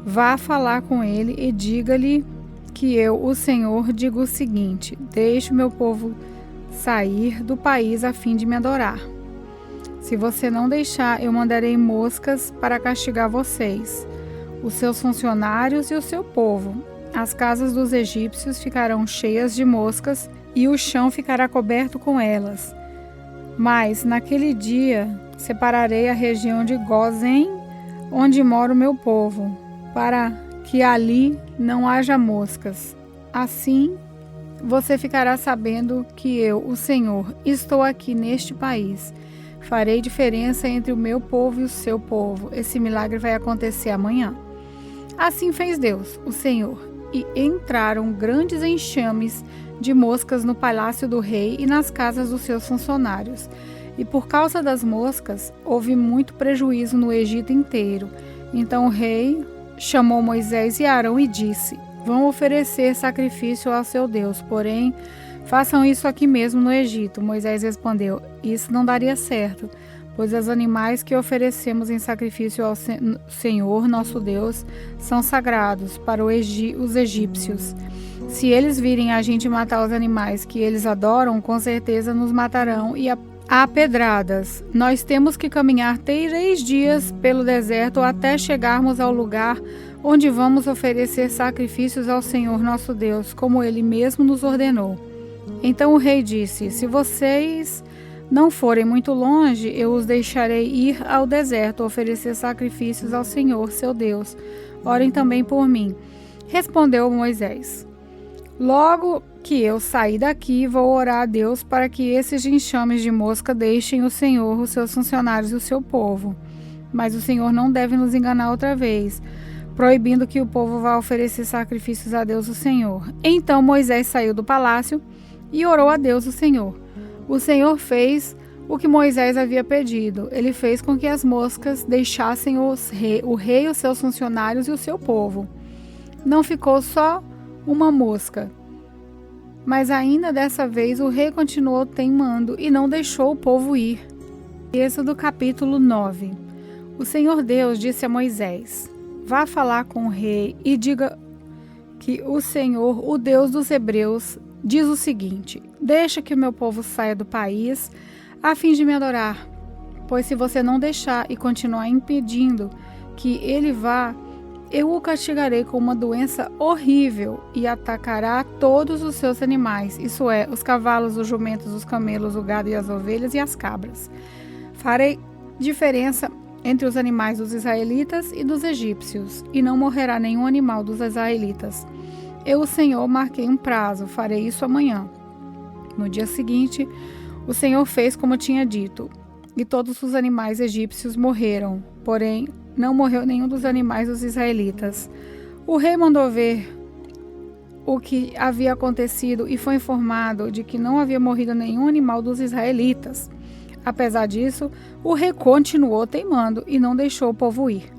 vá falar com ele e diga-lhe que eu, o Senhor, digo o seguinte: Deixe o meu povo sair do país a fim de me adorar. Se você não deixar, eu mandarei moscas para castigar vocês, os seus funcionários e o seu povo. As casas dos egípcios ficarão cheias de moscas e o chão ficará coberto com elas. Mas, naquele dia, separarei a região de Gósen, onde mora o meu povo, para que ali não haja moscas. Assim, você ficará sabendo que eu, o Senhor, estou aqui neste país. Farei diferença entre o meu povo e o seu povo. Esse milagre vai acontecer amanhã. Assim fez Deus, o Senhor, e entraram grandes enxames de moscas no palácio do rei e nas casas dos seus funcionários. E por causa das moscas, houve muito prejuízo no Egito inteiro. Então o rei chamou Moisés e Arão e disse: vão oferecer sacrifício ao seu Deus, porém, façam isso aqui mesmo no Egito. Moisés respondeu: isso não daria certo, pois os animais que oferecemos em sacrifício ao Senhor, nosso Deus, são sagrados para os egípcios. Se eles virem a gente matar os animais que eles adoram, com certeza nos matarão e a pedradas. Nós temos que caminhar 3 dias pelo deserto até chegarmos ao lugar onde vamos oferecer sacrifícios ao Senhor nosso Deus, como Ele mesmo nos ordenou. Então o rei disse: se vocês não forem muito longe, eu os deixarei ir ao deserto oferecer sacrifícios ao Senhor, seu Deus. Orem também por mim. Respondeu Moisés: logo que eu sair daqui, vou orar a Deus para que esses enxames de mosca deixem o Senhor, os seus funcionários e o seu povo. Mas o Senhor não deve nos enganar outra vez, proibindo que o povo vá oferecer sacrifícios a Deus, o Senhor. Então Moisés saiu do palácio e orou a Deus, o Senhor. O Senhor fez o que Moisés havia pedido. Ele fez com que as moscas deixassem o rei, os seus funcionários e o seu povo. Não ficou só uma mosca, mas ainda dessa vez o rei continuou teimando e não deixou o povo ir. Êxodo capítulo 9. O Senhor Deus disse a Moisés: vá falar com o rei e diga que o Senhor, o Deus dos Hebreus, diz o seguinte: deixa que o meu povo saia do país a fim de me adorar, pois se você não deixar e continuar impedindo que ele vá, eu o castigarei com uma doença horrível e atacará todos os seus animais, isso é, os cavalos, os jumentos, os camelos, o gado e as ovelhas e as cabras. Farei diferença entre os animais dos israelitas e dos egípcios, e não morrerá nenhum animal dos israelitas. Eu, o Senhor, marquei um prazo, farei isso amanhã. No dia seguinte, o Senhor fez como tinha dito, e todos os animais egípcios morreram, porém não morreu nenhum dos animais dos israelitas. O rei mandou ver o que havia acontecido e foi informado de que não havia morrido nenhum animal dos israelitas. Apesar disso, o rei continuou teimando e não deixou o povo ir.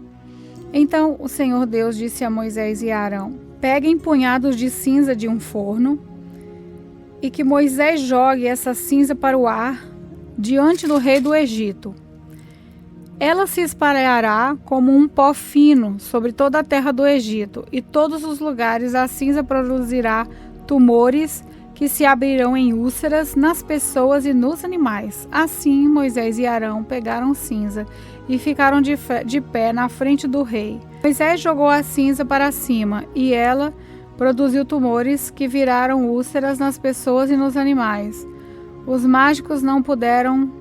Então o Senhor Deus disse a Moisés e a Arão: peguem punhados de cinza de um forno e que Moisés jogue essa cinza para o ar diante do rei do Egito. Ela se espalhará como um pó fino sobre toda a terra do Egito, e todos os lugares a cinza produzirá tumores que se abrirão em úlceras nas pessoas e nos animais. Assim Moisés e Arão pegaram cinza e ficaram de pé na frente do rei. Moisés jogou a cinza para cima, e ela produziu tumores que viraram úlceras nas pessoas e nos animais. Os mágicos não puderam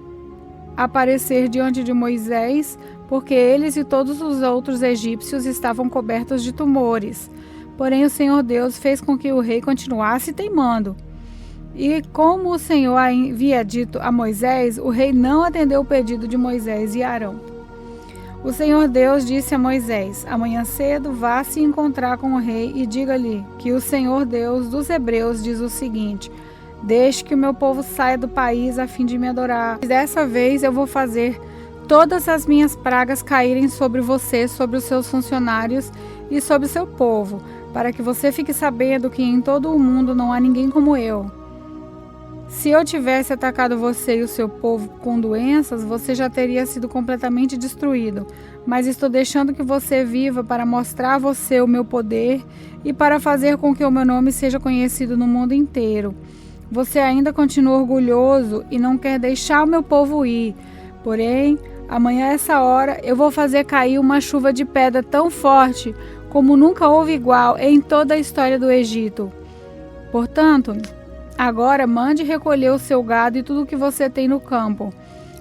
aparecer diante de Moisés, porque eles e todos os outros egípcios estavam cobertos de tumores. Porém o Senhor Deus fez com que o rei continuasse teimando. E como o Senhor havia dito a Moisés, o rei não atendeu o pedido de Moisés e Arão. O Senhor Deus disse a Moisés: amanhã cedo vá se encontrar com o rei e diga-lhe que o Senhor Deus dos Hebreus diz o seguinte: deixe que o meu povo saia do país a fim de me adorar. Dessa vez eu vou fazer todas as minhas pragas caírem sobre você, sobre os seus funcionários e sobre o seu povo, para que você fique sabendo que em todo o mundo não há ninguém como eu. Se eu tivesse atacado você e o seu povo com doenças, você já teria sido completamente destruído. Mas estou deixando que você viva para mostrar a você o meu poder e para fazer com que o meu nome seja conhecido no mundo inteiro. Você ainda continua orgulhoso e não quer deixar o meu povo ir. Porém, amanhã a essa hora eu vou fazer cair uma chuva de pedra tão forte como nunca houve igual em toda a história do Egito. Portanto, agora mande recolher o seu gado e tudo o que você tem no campo.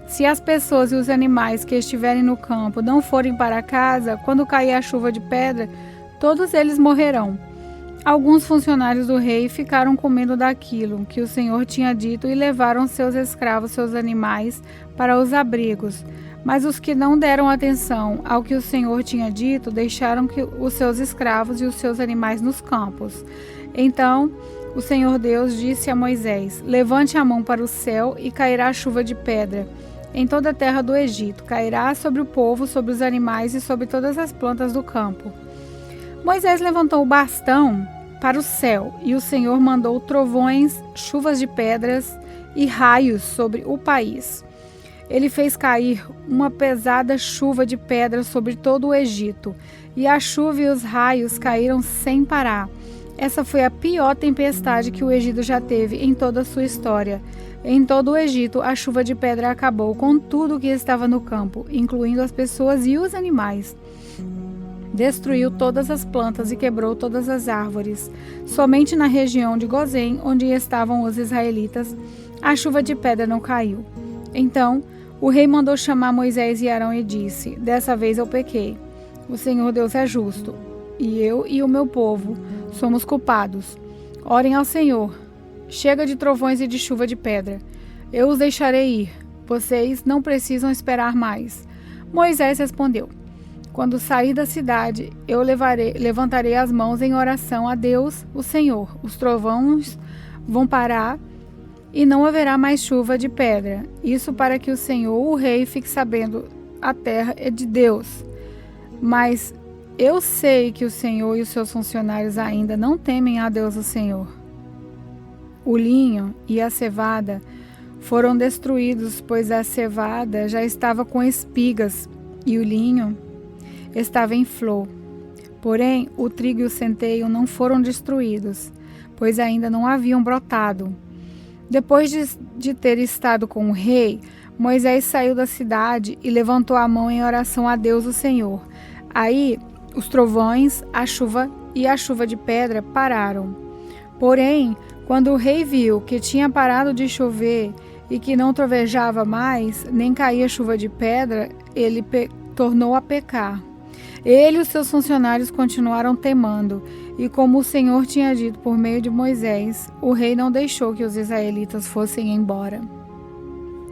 Se as pessoas e os animais que estiverem no campo não forem para casa, quando cair a chuva de pedra, todos eles morrerão. Alguns funcionários do rei ficaram com medo daquilo que o Senhor tinha dito e levaram seus escravos, seus animais, para os abrigos. Mas os que não deram atenção ao que o Senhor tinha dito, deixaram os seus escravos e os seus animais nos campos. Então o Senhor Deus disse a Moisés: levante a mão para o céu e cairá chuva de pedra em toda a terra do Egito. Cairá sobre o povo, sobre os animais e sobre todas as plantas do campo. Moisés levantou o bastão para o céu e o Senhor mandou trovões, chuvas de pedras e raios sobre o país. Ele fez cair uma pesada chuva de pedras sobre todo o Egito, e a chuva e os raios caíram sem parar. Essa foi a pior tempestade que o Egito já teve em toda a sua história. Em todo o Egito, a chuva de pedra acabou com tudo que estava no campo, incluindo as pessoas e os animais. Destruiu todas as plantas e quebrou todas as árvores. Somente na região de Gozém, onde estavam os israelitas, a chuva de pedra não caiu. Então o rei mandou chamar Moisés e Arão e disse: dessa vez eu pequei. O Senhor Deus é justo, e eu e o meu povo somos culpados. Orem ao Senhor. Chega de trovões e de chuva de pedra. Eu os deixarei ir. Vocês não precisam esperar mais. Moisés respondeu: quando sair da cidade, eu levantarei as mãos em oração a Deus, o Senhor. Os trovões vão parar e não haverá mais chuva de pedra. Isso para que o Senhor, o rei, fique sabendo: a terra é de Deus. Mas eu sei que o Senhor e os seus funcionários ainda não temem a Deus, o Senhor. O linho e a cevada foram destruídos, pois a cevada já estava com espigas e o linho estava em flor. Porém, o trigo e o centeio não foram destruídos, pois ainda não haviam brotado. Depois de ter estado com o rei, Moisés saiu da cidade e levantou a mão em oração a Deus, o Senhor. Aí os trovões, a chuva e a chuva de pedra pararam. Porém, quando o rei viu que tinha parado de chover e que não trovejava mais, nem caía chuva de pedra, ele tornou a pecar. Ele e os seus funcionários continuaram temando, e como o Senhor tinha dito por meio de Moisés, o rei não deixou que os israelitas fossem embora.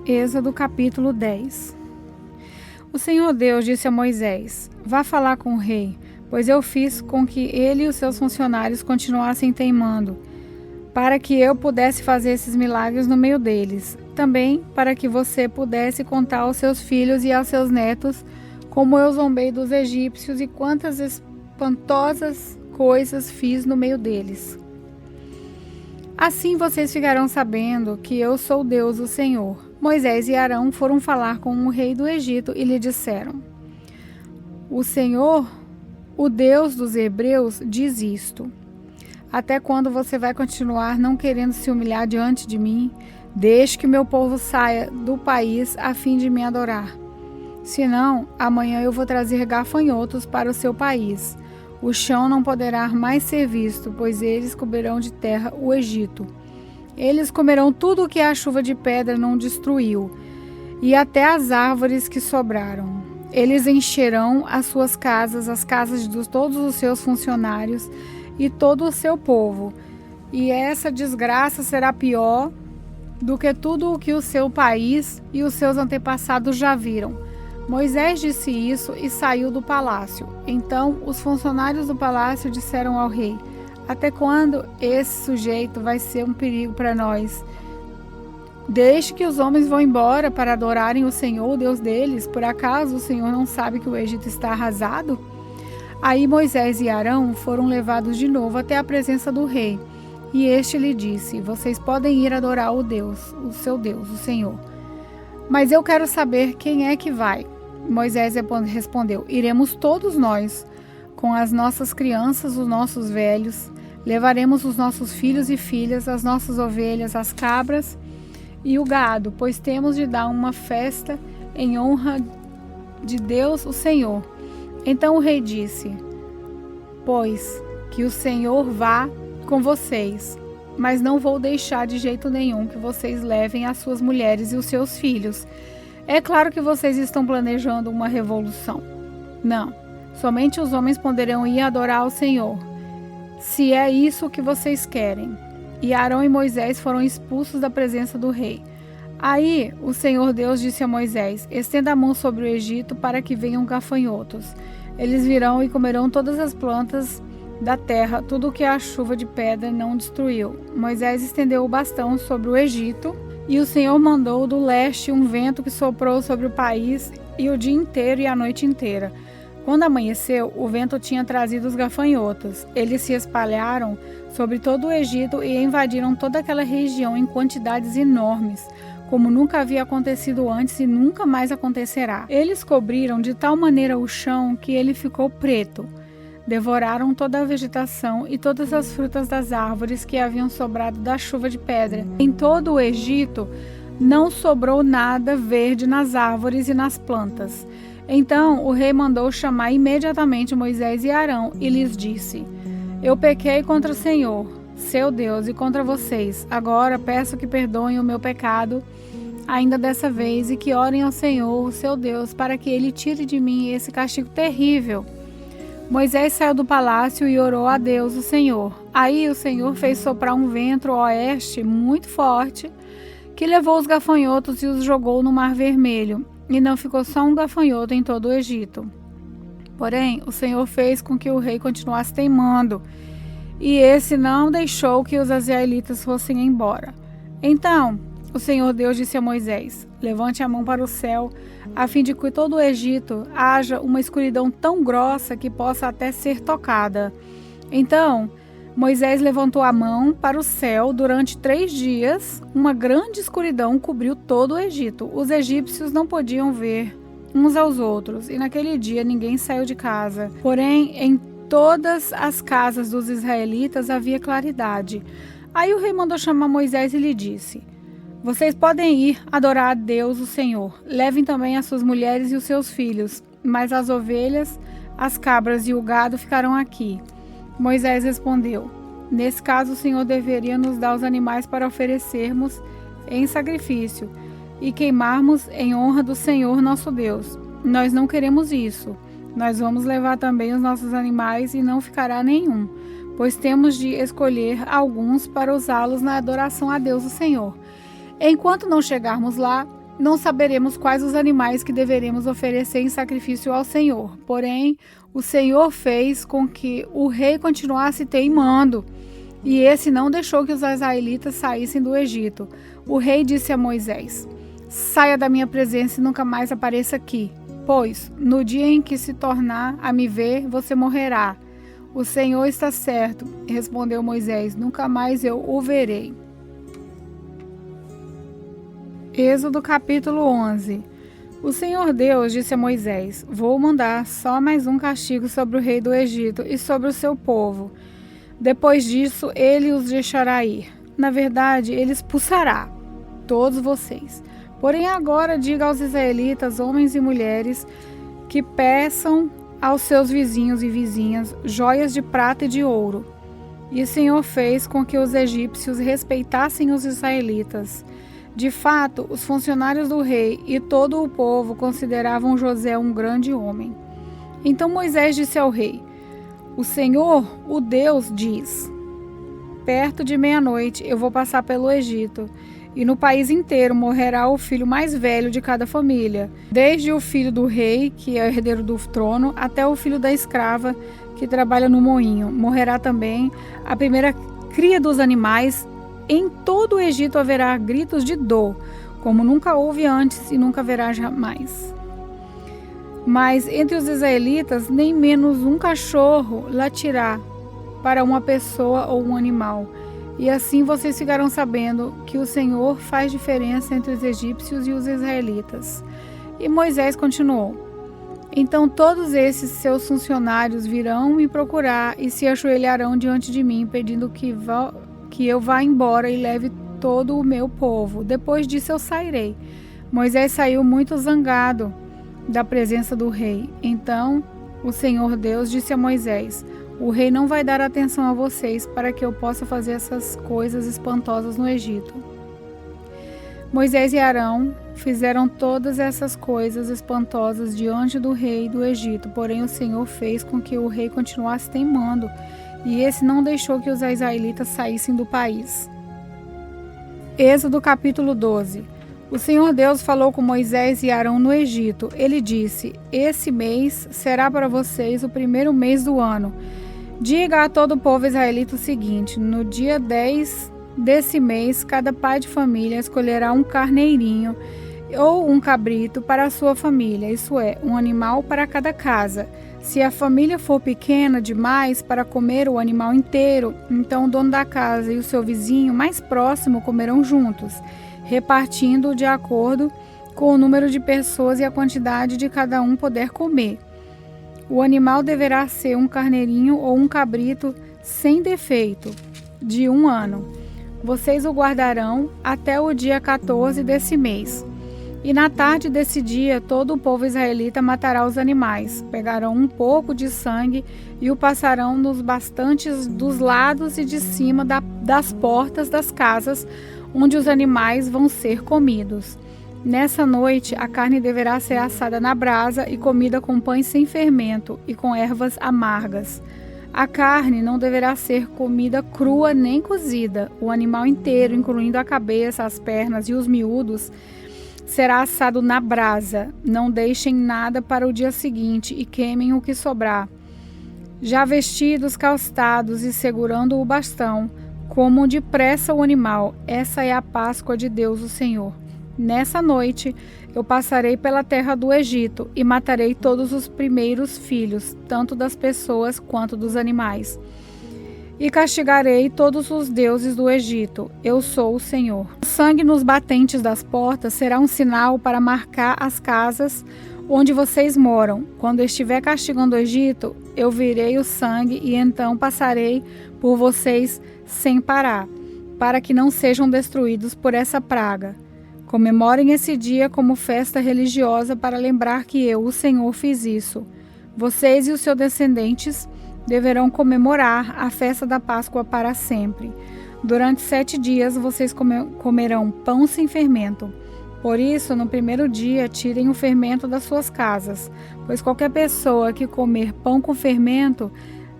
Êxodo capítulo 10. O Senhor Deus disse a Moisés: vá falar com o rei, pois eu fiz com que ele e os seus funcionários continuassem teimando, para que eu pudesse fazer esses milagres no meio deles. Também para que você pudesse contar aos seus filhos e aos seus netos como eu zombei dos egípcios e quantas espantosas coisas fiz no meio deles. Assim vocês ficarão sabendo que eu sou Deus, o Senhor. Moisés e Arão foram falar com o rei do Egito e lhe disseram: o Senhor, o Deus dos hebreus, diz isto: até quando você vai continuar não querendo se humilhar diante de mim? Deixe que meu povo saia do país a fim de me adorar. Senão, amanhã eu vou trazer gafanhotos para o seu país. O chão não poderá mais ser visto, pois eles cobrirão de terra o Egito. Eles comerão tudo o que a chuva de pedra não destruiu, e até as árvores que sobraram. Eles encherão as suas casas, as casas de todos os seus funcionários e todo o seu povo. E essa desgraça será pior do que tudo o que o seu país e os seus antepassados já viram. Moisés disse isso e saiu do palácio. Então os funcionários do palácio disseram ao rei: até quando esse sujeito vai ser um perigo para nós? Deixe que os homens vão embora para adorarem o Senhor, o Deus deles. Por acaso o Senhor não sabe que o Egito está arrasado? Aí Moisés e Arão foram levados de novo até a presença do rei. E este lhe disse: vocês podem ir adorar o seu Deus, o Senhor. Mas eu quero saber quem é que vai. Moisés respondeu: iremos todos nós, com as nossas crianças, os nossos velhos. Levaremos os nossos filhos e filhas, as nossas ovelhas, as cabras e o gado, pois temos de dar uma festa em honra de Deus, o Senhor. Então o rei disse: pois que o Senhor vá com vocês, mas não vou deixar de jeito nenhum que vocês levem as suas mulheres e os seus filhos. É claro que vocês estão planejando uma revolução. Não, Somente os homens poderão ir adorar ao Senhor, se é isso que vocês querem. E Arão e Moisés foram expulsos da presença do rei. Aí o Senhor Deus disse a Moisés: estenda a mão sobre o Egito para que venham gafanhotos. Eles virão e comerão todas as plantas da terra, tudo o que a chuva de pedra não destruiu. Moisés estendeu o bastão sobre o Egito, e o Senhor mandou do leste um vento que soprou sobre o país e o dia inteiro e a noite inteira. Quando amanheceu, o vento tinha trazido os gafanhotos. Eles se espalharam sobre todo o Egito e invadiram toda aquela região em quantidades enormes, como nunca havia acontecido antes e nunca mais acontecerá. Eles cobriram de tal maneira o chão que ele ficou preto. Devoraram toda a vegetação e todas as frutas das árvores que haviam sobrado da chuva de pedra. Em todo o Egito não sobrou nada verde nas árvores e nas plantas. Então o rei mandou chamar imediatamente Moisés e Arão e lhes disse: eu pequei contra o Senhor, seu Deus, e contra vocês. Agora peço que perdoem o meu pecado ainda dessa vez e que orem ao Senhor, seu Deus, para que ele tire de mim esse castigo terrível. Moisés saiu do palácio e orou a Deus, o Senhor. Aí o Senhor fez soprar um vento oeste muito forte, que levou os gafanhotos e os jogou no Mar Vermelho, e não ficou só um gafanhoto em todo o Egito. Porém, o Senhor fez com que o rei continuasse teimando, e esse não deixou que os israelitas fossem embora. Então, o Senhor Deus disse a Moisés: levante a mão para o céu, a fim de que todo o Egito haja uma escuridão tão grossa que possa até ser tocada. Então, Moisés levantou a mão para o céu. Durante 3 dias, uma grande escuridão cobriu todo o Egito. Os egípcios não podiam ver uns aos outros, e naquele dia ninguém saiu de casa. Porém, em todas as casas dos israelitas havia claridade. Aí o rei mandou chamar Moisés e lhe disse: vocês podem ir adorar a Deus, o Senhor. Levem também as suas mulheres e os seus filhos, mas as ovelhas, as cabras e o gado ficarão aqui. Moisés respondeu: nesse caso o Senhor deveria nos dar os animais para oferecermos em sacrifício e queimarmos em honra do Senhor nosso Deus. Nós não queremos isso. Nós vamos levar também os nossos animais e não ficará nenhum, pois temos de escolher alguns para usá-los na adoração a Deus, o Senhor. Enquanto não chegarmos lá, não saberemos quais os animais que deveremos oferecer em sacrifício ao Senhor. Porém, o Senhor fez com que o rei continuasse teimando, e esse não deixou que os israelitas saíssem do Egito. O rei disse a Moisés: saia da minha presença e nunca mais apareça aqui, pois no dia em que se tornar a me ver, você morrerá. O Senhor está certo, respondeu Moisés, nunca mais eu o verei. Êxodo capítulo 11. O Senhor Deus disse a Moisés: vou mandar só mais um castigo sobre o rei do Egito e sobre o seu povo. Depois disso, ele os deixará ir. Na verdade, ele expulsará todos vocês. Porém, agora diga aos israelitas, homens e mulheres, que peçam aos seus vizinhos e vizinhas joias de prata e de ouro. E o Senhor fez com que os egípcios respeitassem os israelitas. De fato, os funcionários do rei e todo o povo consideravam José um grande homem. Então Moisés disse ao rei: o Senhor, o Deus, diz: perto de meia-noite eu vou passar pelo Egito, e no país inteiro morrerá o filho mais velho de cada família, desde o filho do rei, que é o herdeiro do trono, até o filho da escrava, que trabalha no moinho. Morrerá também a primeira cria dos animais. Em todo o Egito haverá gritos de dor, como nunca houve antes e nunca haverá jamais. Mas entre os israelitas, nem menos um cachorro latirá para uma pessoa ou um animal. E assim vocês ficarão sabendo que o Senhor faz diferença entre os egípcios e os israelitas. E Moisés continuou: então todos esses seus funcionários virão me procurar e se ajoelharão diante de mim, pedindo que eu vá embora e leve todo o meu povo. Depois disso eu sairei. Moisés saiu muito zangado da presença do rei. Então o Senhor Deus disse a Moisés: o rei não vai dar atenção a vocês para que eu possa fazer essas coisas espantosas no Egito. Moisés e Arão fizeram todas essas coisas espantosas diante do rei do Egito, porém o Senhor fez com que o rei continuasse teimando, e esse não deixou que os israelitas saíssem do país. Êxodo capítulo 12. O Senhor Deus falou com Moisés e Arão no Egito. Ele disse: esse mês será para vocês o primeiro mês do ano. Diga a todo o povo israelita o seguinte: no dia 10 desse mês, cada pai de família escolherá um carneirinho ou um cabrito para a sua família, isso é, um animal para cada casa. Se a família for pequena demais para comer o animal inteiro, então o dono da casa e o seu vizinho mais próximo comerão juntos, repartindo de acordo com o número de pessoas e a quantidade de cada um poder comer. O animal deverá ser um carneirinho ou um cabrito sem defeito, de 1 ano. Vocês o guardarão até o dia 14 desse mês. E na tarde desse dia, todo o povo israelita matará os animais. Pegarão um pouco de sangue e o passarão nos bastantes dos lados e de cima das portas das casas, onde os animais vão ser comidos. Nessa noite, a carne deverá ser assada na brasa e comida com pães sem fermento e com ervas amargas. A carne não deverá ser comida crua nem cozida. O animal inteiro, incluindo a cabeça, as pernas e os miúdos, será assado na brasa. Não deixem nada para o dia seguinte e queimem o que sobrar. Já vestidos, calçados e segurando o bastão, comam depressa o animal. Essa é a Páscoa de Deus, o Senhor. Nessa noite eu passarei pela terra do Egito e matarei todos os primeiros filhos, tanto das pessoas quanto dos animais. E castigarei todos os deuses do Egito. Eu sou o Senhor. O sangue nos batentes das portas será um sinal para marcar as casas onde vocês moram. Quando estiver castigando o Egito, eu virei o sangue e então passarei por vocês sem parar, para que não sejam destruídos por essa praga. Comemorem esse dia como festa religiosa para lembrar que eu, o Senhor, fiz isso. Vocês e os seus descendentes deverão comemorar a festa da Páscoa para sempre. Durante 7 dias vocês comerão pão sem fermento. Por isso, no primeiro dia, tirem o fermento das suas casas, pois qualquer pessoa que comer pão com fermento,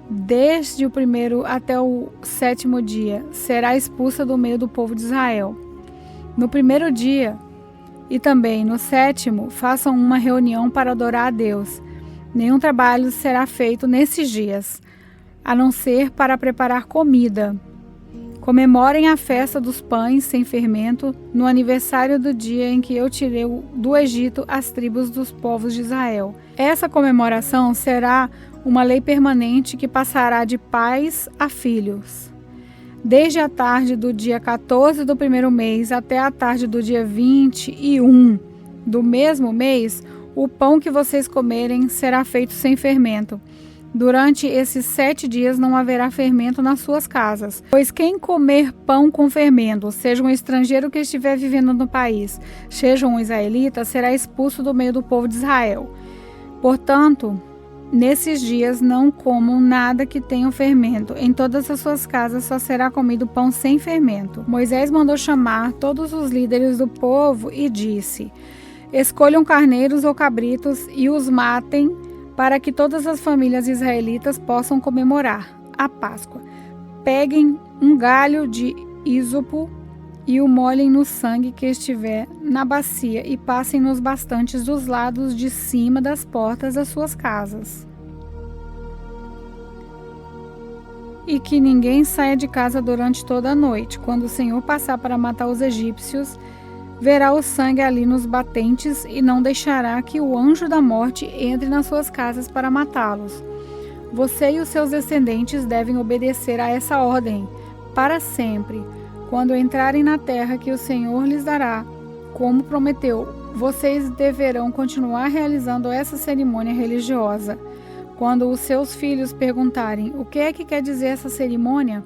desde o primeiro até o 7º dia, será expulsa do meio do povo de Israel. No primeiro dia e também no 7º, façam uma reunião para adorar a Deus. Nenhum trabalho será feito nesses dias, a não ser para preparar comida. Comemorem a festa dos pães sem fermento no aniversário do dia em que eu tirei do Egito as tribos dos povos de Israel. Essa comemoração será uma lei permanente que passará de pais a filhos. Desde a tarde do dia 14 do primeiro mês até a tarde do dia 21 do mesmo mês, o pão que vocês comerem será feito sem fermento. Durante esses 7 dias não haverá fermento nas suas casas, pois quem comer pão com fermento, seja um estrangeiro que estiver vivendo no país, seja um israelita, será expulso do meio do povo de Israel. Portanto, nesses dias não comam nada que tenha fermento. Em todas as suas casas só será comido pão sem fermento. Moisés mandou chamar todos os líderes do povo e disse: escolham carneiros ou cabritos e os matem para que todas as famílias israelitas possam comemorar a Páscoa. Peguem um galho de ísopo e o molhem no sangue que estiver na bacia e passem nos bastantes dos lados de cima das portas das suas casas. E que ninguém saia de casa durante toda a noite. Quando o Senhor passar para matar os egípcios, verá o sangue ali nos batentes e não deixará que o anjo da morte entre nas suas casas para matá-los. Você e os seus descendentes devem obedecer a essa ordem para sempre. Quando entrarem na terra que o Senhor lhes dará, como prometeu, vocês deverão continuar realizando essa cerimônia religiosa. Quando os seus filhos perguntarem o que é que quer dizer essa cerimônia,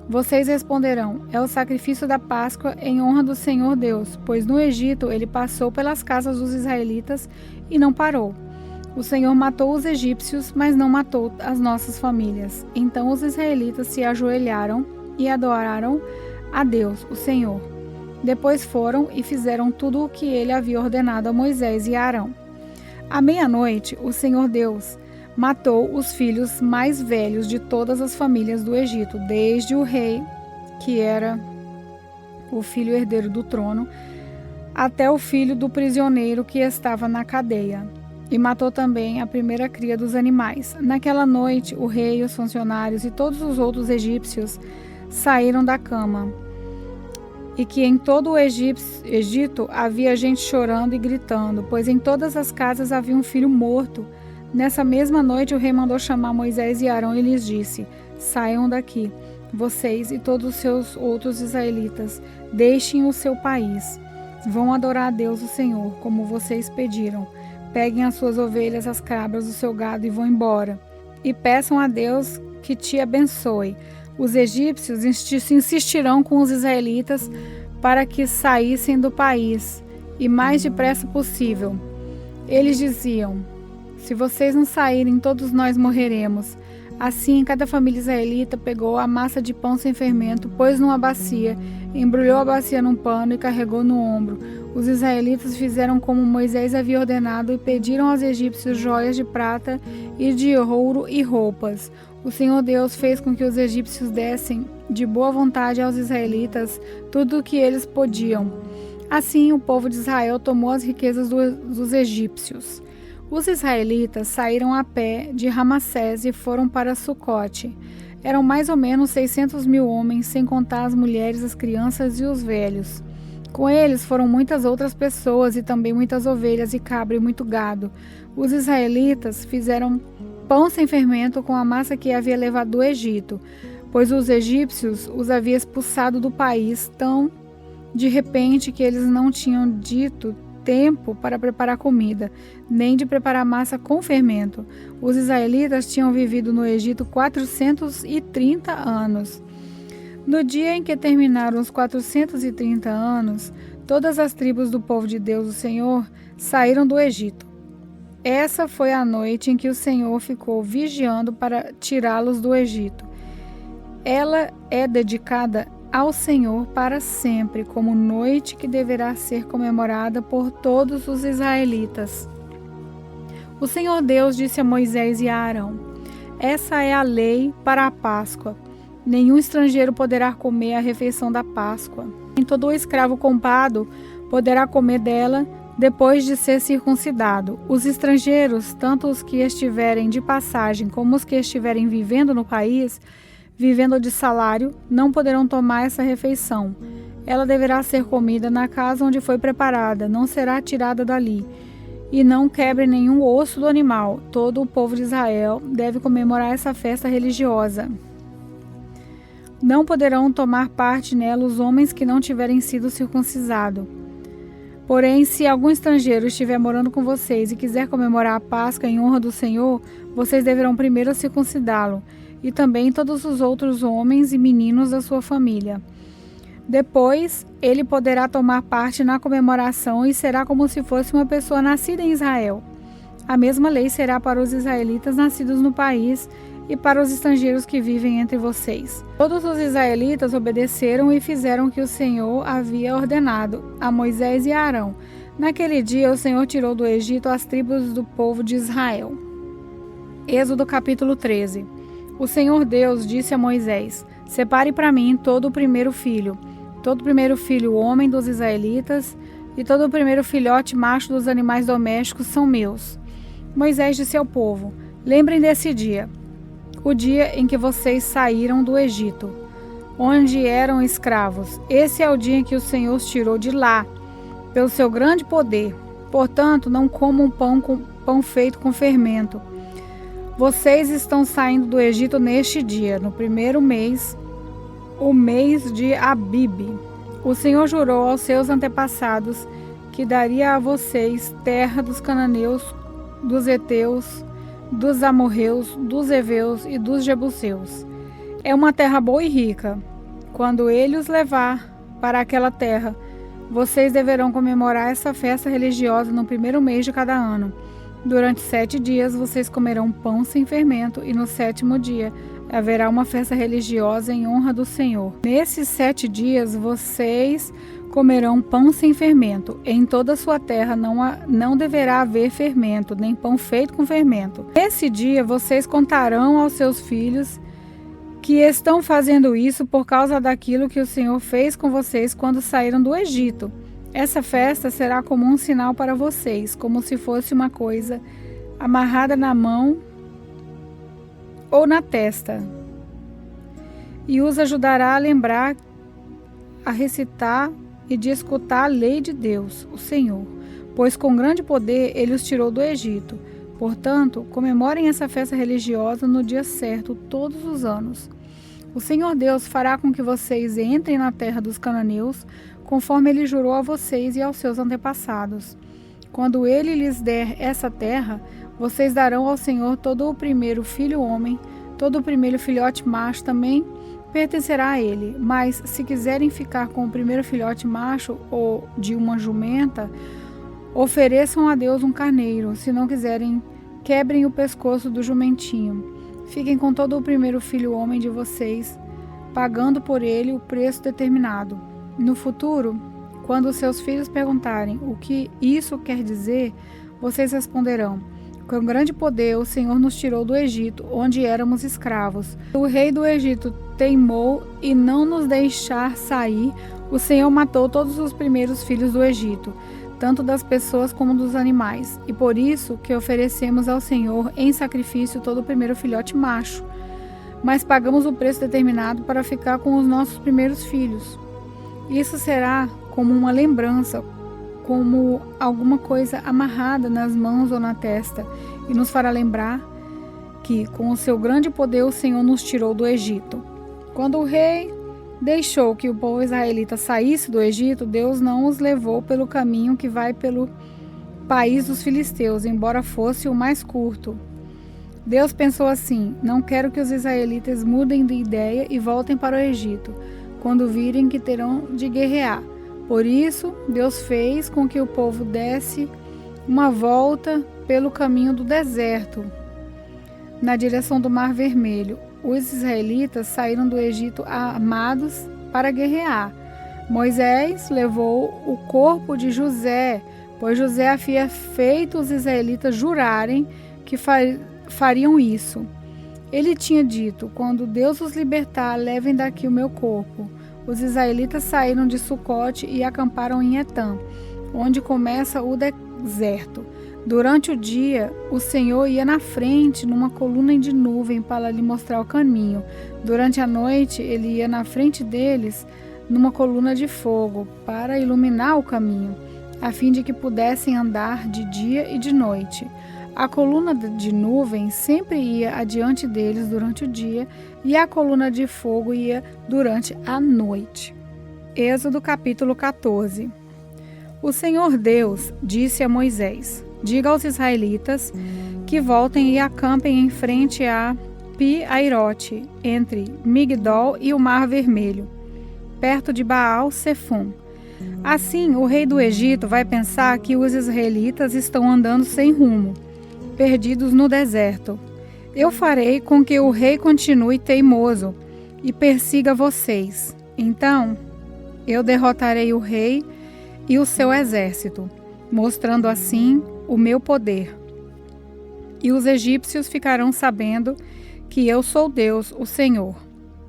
vocês responderão: é o sacrifício da Páscoa em honra do Senhor Deus, pois no Egito ele passou pelas casas dos israelitas e não parou. O Senhor matou os egípcios, mas não matou as nossas famílias. Então os israelitas se ajoelharam e adoraram a Deus, o Senhor. Depois foram e fizeram tudo o que ele havia ordenado a Moisés e a Arão. À meia-noite, o Senhor Deus matou os filhos mais velhos de todas as famílias do Egito, desde o rei, que era o filho herdeiro do trono, até o filho do prisioneiro que estava na cadeia. E matou também a primeira cria dos animais. Naquela noite, o rei, os funcionários e todos os outros egípcios saíram da cama. E que em todo o Egito havia gente chorando e gritando, pois em todas as casas havia um filho morto. Nessa mesma noite, o rei mandou chamar Moisés e Arão e lhes disse: saiam daqui, vocês e todos os seus outros israelitas, deixem o seu país. Vão adorar a Deus o Senhor, como vocês pediram. Peguem as suas ovelhas, as cabras, o seu gado e vão embora. E peçam a Deus que te abençoe. Os egípcios insistirão com os israelitas para que saíssem do país, e mais depressa possível. Eles diziam: se vocês não saírem, todos nós morreremos. Assim, cada família israelita pegou a massa de pão sem fermento, pôs numa bacia, embrulhou a bacia num pano e carregou no ombro. Os israelitas fizeram como Moisés havia ordenado e pediram aos egípcios joias de prata e de ouro e roupas. O Senhor Deus fez com que os egípcios dessem de boa vontade aos israelitas tudo o que eles podiam. Assim, o povo de Israel tomou as riquezas dos egípcios. Os israelitas saíram a pé de Ramassés e foram para Sucote. Eram mais ou menos 600.000 homens, sem contar as mulheres, as crianças e os velhos. Com eles foram muitas outras pessoas e também muitas ovelhas e cabra e muito gado. Os israelitas fizeram pão sem fermento com a massa que havia levado do Egito, pois os egípcios os haviam expulsado do país tão de repente que eles não tinham dito tempo para preparar comida, nem de preparar massa com fermento. Os israelitas tinham vivido no Egito 430 anos. No dia em que terminaram os 430 anos, todas as tribos do povo de Deus, o Senhor, saíram do Egito. Essa foi a noite em que o Senhor ficou vigiando para tirá-los do Egito. Ela é dedicada ao Senhor para sempre, como noite que deverá ser comemorada por todos os israelitas. O Senhor Deus disse a Moisés e a Arão: essa é a lei para a Páscoa. Nenhum estrangeiro poderá comer a refeição da Páscoa. Nem todo escravo comprado poderá comer dela depois de ser circuncidado. Os estrangeiros, tanto os que estiverem de passagem como os que estiverem vivendo no país, vivendo de salário, não poderão tomar essa refeição. Ela deverá ser comida na casa onde foi preparada, não será tirada dali. E não quebre nenhum osso do animal. Todo o povo de Israel deve comemorar essa festa religiosa. Não poderão tomar parte nela os homens que não tiverem sido circuncidados. Porém, se algum estrangeiro estiver morando com vocês e quiser comemorar a Páscoa em honra do Senhor, vocês deverão primeiro circuncidá-lo, e também todos os outros homens e meninos da sua família. Depois, ele poderá tomar parte na comemoração e será como se fosse uma pessoa nascida em Israel. A mesma lei será para os israelitas nascidos no país e para os estrangeiros que vivem entre vocês. Todos os israelitas obedeceram e fizeram o que o Senhor havia ordenado a Moisés e a Arão. Naquele dia, o Senhor tirou do Egito as tribos do povo de Israel. Êxodo capítulo 13. O Senhor Deus disse a Moisés: separe para mim todo o primeiro filho homem dos israelitas, e todo o primeiro filhote macho dos animais domésticos são meus. Moisés disse ao povo: lembrem desse dia, o dia em que vocês saíram do Egito, onde eram escravos. Esse é o dia em que o Senhor os tirou de lá, pelo seu grande poder. Portanto, não comam pão feito com fermento. Vocês estão saindo do Egito neste dia, no primeiro mês, o mês de Abibe. O Senhor jurou aos seus antepassados que daria a vocês terra dos cananeus, dos heteus, dos amorreus, dos heveus e dos jebuseus. É uma terra boa e rica. Quando ele os levar para aquela terra, vocês deverão comemorar essa festa religiosa no primeiro mês de cada ano. Durante 7 dias vocês comerão pão sem fermento e no 7º dia haverá uma festa religiosa em honra do Senhor. Nesses 7 dias vocês comerão pão sem fermento. Em toda a sua terra não deverá haver fermento, nem pão feito com fermento. Nesse dia vocês contarão aos seus filhos que estão fazendo isso por causa daquilo que o Senhor fez com vocês quando saíram do Egito. Essa festa será como um sinal para vocês, como se fosse uma coisa amarrada na mão ou na testa, e os ajudará a lembrar, a recitar e de escutar a lei de Deus, o Senhor, pois com grande poder ele os tirou do Egito. Portanto, comemorem essa festa religiosa no dia certo todos os anos. O Senhor Deus fará com que vocês entrem na terra dos cananeus, conforme ele jurou a vocês e aos seus antepassados. Quando ele lhes der essa terra, vocês darão ao Senhor todo o primeiro filho homem, todo o primeiro filhote macho também pertencerá a ele. Mas se quiserem ficar com o primeiro filhote macho ou de uma jumenta, ofereçam a Deus um carneiro. Se não quiserem, quebrem o pescoço do jumentinho. Fiquem com todo o primeiro filho homem de vocês, pagando por ele o preço determinado. No futuro, quando seus filhos perguntarem o que isso quer dizer, vocês responderão: com grande poder o Senhor nos tirou do Egito, onde éramos escravos. O rei do Egito teimou em não nos deixar sair. O Senhor matou todos os primeiros filhos do Egito, tanto das pessoas como dos animais. E por isso que oferecemos ao Senhor em sacrifício todo o primeiro filhote macho. Mas pagamos o preço determinado para ficar com os nossos primeiros filhos. Isso será como uma lembrança, como alguma coisa amarrada nas mãos ou na testa, e nos fará lembrar que, com o seu grande poder, o Senhor nos tirou do Egito. Quando o rei deixou que o povo israelita saísse do Egito, Deus não os levou pelo caminho que vai pelo país dos filisteus, embora fosse o mais curto. Deus pensou assim: não quero que os israelitas mudem de ideia e voltem para o Egito, quando virem que terão de guerrear. Por isso, Deus fez com que o povo desse uma volta pelo caminho do deserto, na direção do Mar Vermelho. Os israelitas saíram do Egito armados para guerrear. Moisés levou o corpo de José, pois José havia feito os israelitas jurarem que fariam isso. Ele tinha dito: quando Deus os libertar, levem daqui o meu corpo. Os israelitas saíram de Sucote e acamparam em Etã, onde começa o deserto. Durante o dia, o Senhor ia na frente numa coluna de nuvem para lhe mostrar o caminho. Durante a noite, ele ia na frente deles numa coluna de fogo para iluminar o caminho, a fim de que pudessem andar de dia e de noite. A coluna de nuvem sempre ia adiante deles durante o dia, e a coluna de fogo ia durante a noite. Êxodo capítulo 14. O Senhor Deus disse a Moisés: diga aos israelitas que voltem e acampem em frente a Pi-Airote, entre Migdol e o Mar Vermelho, perto de Baal-Sefom. Assim, o rei do Egito vai pensar que os israelitas estão andando sem rumo, perdidos no deserto. Eu farei com que o rei continue teimoso e persiga vocês. Então, eu derrotarei o rei e o seu exército, mostrando assim o meu poder. E os egípcios ficarão sabendo que eu sou Deus, o Senhor.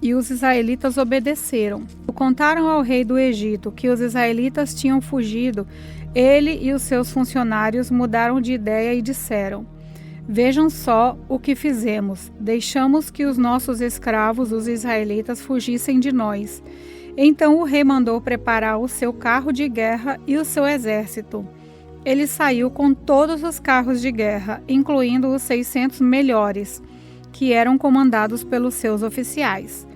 E os israelitas obedeceram. Contaram ao rei do Egito que os israelitas tinham fugido. Ele e os seus funcionários mudaram de ideia e disseram: vejam só o que fizemos. Deixamos que os nossos escravos, os israelitas, fugissem de nós. Então o rei mandou preparar o seu carro de guerra e o seu exército. Ele saiu com todos os carros de guerra, incluindo os 600 melhores, que eram comandados pelos seus oficiais.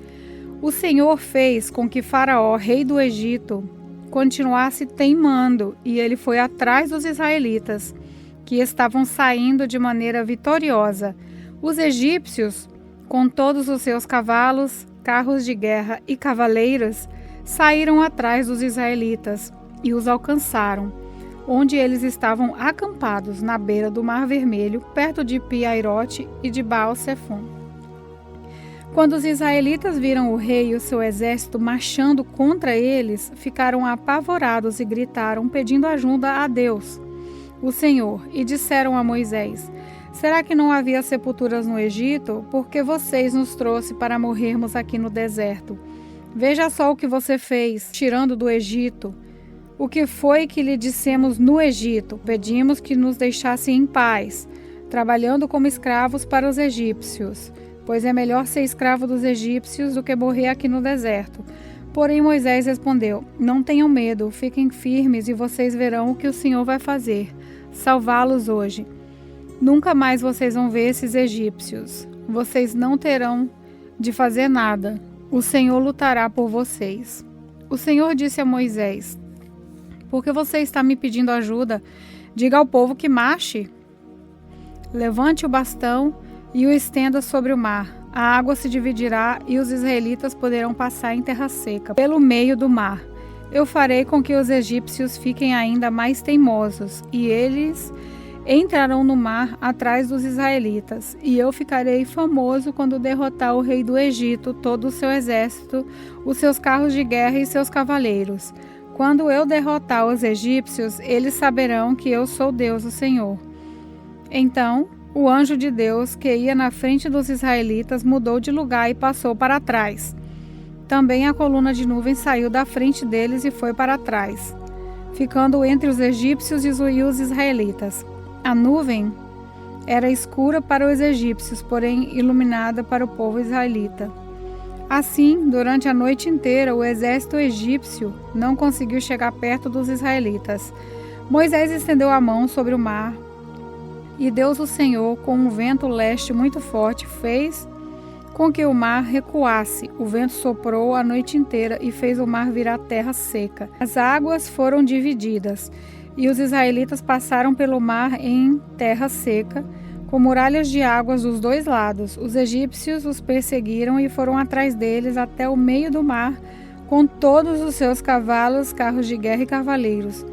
O Senhor fez com que Faraó, rei do Egito, continuasse teimando, e ele foi atrás dos israelitas, que estavam saindo de maneira vitoriosa. Os egípcios, com todos os seus cavalos, carros de guerra e cavaleiros, saíram atrás dos israelitas e os alcançaram, onde eles estavam acampados na beira do Mar Vermelho, perto de Pi-Airote e de Baal-Sefom. Quando os israelitas viram o rei e o seu exército marchando contra eles, ficaram apavorados e gritaram, pedindo ajuda a Deus, o Senhor, e disseram a Moisés: será que não havia sepulturas no Egito? Porque vocês nos trouxe para morrermos aqui no deserto. Veja só o que você fez, tirando do Egito. O que foi que lhe dissemos no Egito? Pedimos que nos deixasse em paz, trabalhando como escravos para os egípcios, pois é melhor ser escravo dos egípcios do que morrer aqui no deserto. Porém Moisés respondeu: não tenham medo, fiquem firmes e vocês verão o que o Senhor vai fazer, salvá-los hoje. Nunca mais vocês vão ver esses egípcios. Vocês não terão de fazer nada. O Senhor lutará por vocês. O Senhor disse a Moisés: por que você está me pedindo ajuda? Diga ao povo que marche. Levante o bastão e o estenda sobre o mar. A água se dividirá e os israelitas poderão passar em terra seca, pelo meio do mar. Eu farei com que os egípcios fiquem ainda mais teimosos, e eles entrarão no mar atrás dos israelitas. E eu ficarei famoso quando derrotar o rei do Egito, todo o seu exército, os seus carros de guerra e seus cavaleiros. Quando eu derrotar os egípcios, eles saberão que eu sou Deus, o Senhor. Então o anjo de Deus, que ia na frente dos israelitas, mudou de lugar e passou para trás. Também a coluna de nuvem saiu da frente deles e foi para trás, ficando entre os egípcios e os israelitas. A nuvem era escura para os egípcios, porém iluminada para o povo israelita. Assim, durante a noite inteira, o exército egípcio não conseguiu chegar perto dos israelitas. Moisés estendeu a mão sobre o mar, e Deus, o Senhor, com um vento leste muito forte, fez com que o mar recuasse. O vento soprou a noite inteira e fez o mar virar terra seca. As águas foram divididas, e os israelitas passaram pelo mar em terra seca, com muralhas de águas dos dois lados. Os egípcios os perseguiram e foram atrás deles até o meio do mar, com todos os seus cavalos, carros de guerra e cavaleiros.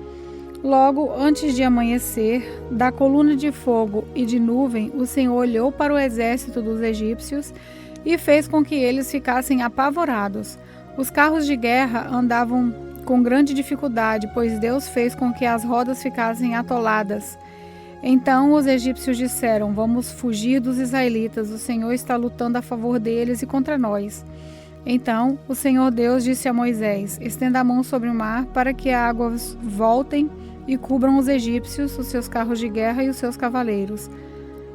Logo antes de amanhecer, da coluna de fogo e de nuvem, o Senhor olhou para o exército dos egípcios e fez com que eles ficassem apavorados. Os carros de guerra andavam com grande dificuldade, pois Deus fez com que as rodas ficassem atoladas. Então os egípcios disseram: vamos fugir dos israelitas, o Senhor está lutando a favor deles e contra nós. Então o Senhor Deus disse a Moisés: estenda a mão sobre o mar para que as águas voltem e cubram os egípcios, os seus carros de guerra e os seus cavaleiros.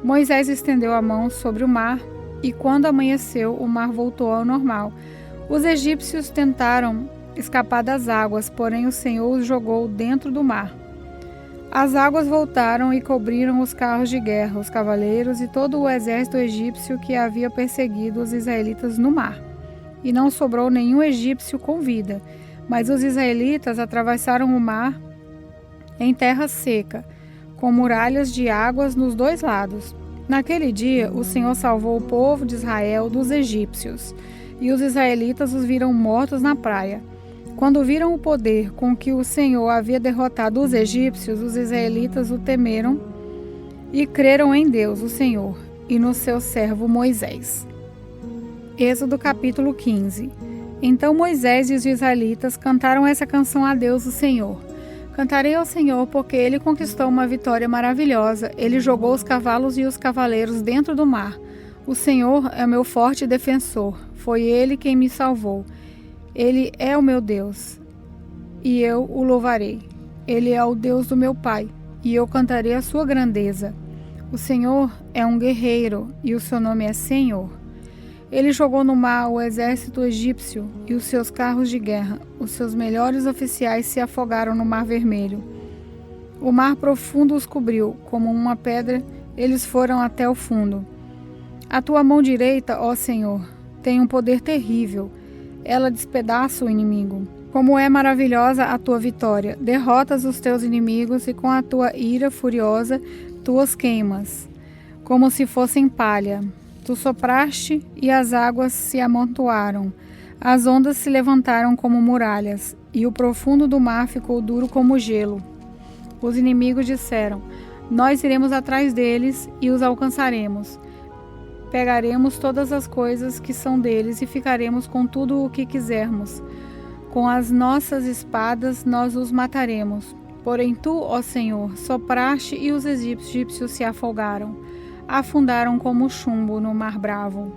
Moisés estendeu a mão sobre o mar, e quando amanheceu, o mar voltou ao normal. Os egípcios tentaram escapar das águas, porém o Senhor os jogou dentro do mar. As águas voltaram e cobriram os carros de guerra, os cavaleiros e todo o exército egípcio que havia perseguido os israelitas no mar. E não sobrou nenhum egípcio com vida, mas os israelitas atravessaram o mar em terra seca, com muralhas de águas nos dois lados. Naquele dia, o Senhor salvou o povo de Israel dos egípcios, e os israelitas os viram mortos na praia. Quando viram o poder com que o Senhor havia derrotado os egípcios, os israelitas o temeram e creram em Deus, o Senhor, e no seu servo Moisés. Êxodo capítulo 15. Então Moisés e os israelitas cantaram essa canção a Deus, o Senhor. Cantarei ao Senhor porque Ele conquistou uma vitória maravilhosa. Ele jogou os cavalos e os cavaleiros dentro do mar. O Senhor é meu forte defensor. Foi Ele quem me salvou. Ele é o meu Deus, e eu o louvarei. Ele é o Deus do meu pai, e eu cantarei a sua grandeza. O Senhor é um guerreiro, e o seu nome é Senhor. Ele jogou no mar o exército egípcio e os seus carros de guerra. Os seus melhores oficiais se afogaram no Mar Vermelho. O mar profundo os cobriu, como uma pedra, eles foram até o fundo. A tua mão direita, ó Senhor, tem um poder terrível. Ela despedaça o inimigo. Como é maravilhosa a tua vitória! Derrotas os teus inimigos e com a tua ira furiosa tu os queimas, como se fossem palha. Tu sopraste e as águas se amontoaram. As ondas se levantaram como muralhas, e o profundo do mar ficou duro como gelo. Os inimigos disseram: nós iremos atrás deles e os alcançaremos. pegaremos todas as coisas que são deles e ficaremos com tudo o que quisermos. Com as nossas espadas nós os mataremos. Porém tu, ó Senhor, sopraste e os egípcios se afogaram, afundaram como chumbo no mar bravo.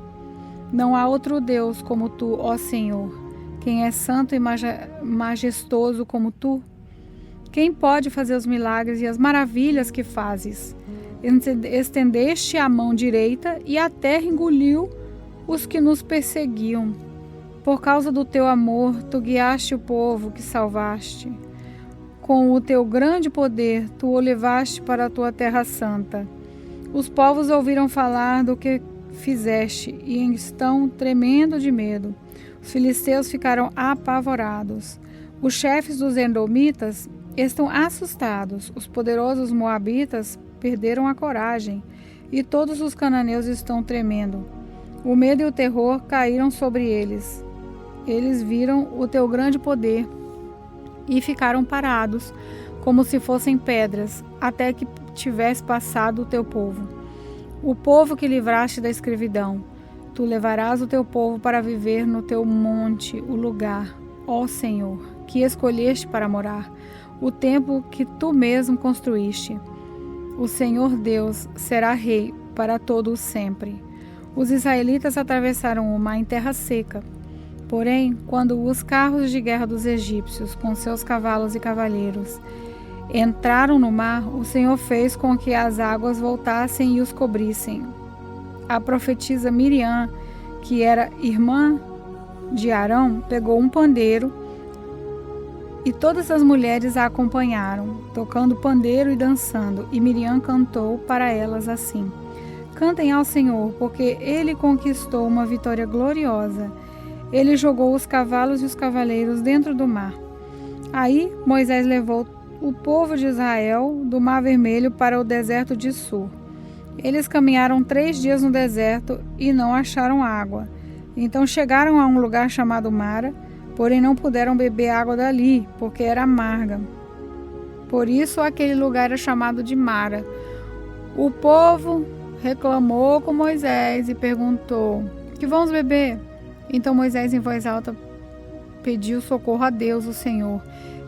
Não há outro Deus como tu, ó Senhor. Quem é santo e majestoso como tu? Quem pode fazer os milagres e as maravilhas que fazes? Estendeste a mão direita e a terra engoliu os que nos perseguiam. Por causa do teu amor, tu guiaste o povo que salvaste. Com o teu grande poder, tu o levaste para a tua terra santa. Os povos ouviram falar do que fizeste e estão tremendo de medo. Os filisteus ficaram apavorados. Os chefes dos edomitas estão assustados. Os poderosos moabitas perderam a coragem e todos os cananeus estão tremendo. O medo e o terror caíram sobre eles. Eles viram o teu grande poder e ficaram parados, como se fossem pedras, até que tivesse passado o teu povo. O povo que livraste da escravidão. Tu levarás o teu povo para viver no teu monte, o lugar, ó Senhor, que escolheste para morar, o templo que tu mesmo construíste. O Senhor Deus será rei para todo o sempre. Os israelitas atravessaram o mar em terra seca. Porém, quando os carros de guerra dos egípcios, com seus cavalos e cavaleiros, entraram no mar, o Senhor fez com que as águas voltassem e os cobrissem. A profetisa Miriam, que era irmã de Arão, pegou um pandeiro e todas as mulheres a acompanharam, tocando pandeiro e dançando. E Miriam cantou para elas assim: Cantem ao Senhor, porque Ele conquistou uma vitória gloriosa. Ele jogou os cavalos e os cavaleiros dentro do mar. Aí Moisés levou o povo de Israel do Mar Vermelho para o deserto de Sur. Eles caminharam 3 dias no deserto e não acharam água. Então chegaram a um lugar chamado Mara, porém não puderam beber água dali, porque era amarga. Por isso aquele lugar é chamado de Mara. O povo reclamou com Moisés e perguntou: que vamos beber? Então Moisés, em voz alta, pediu socorro a Deus, o Senhor.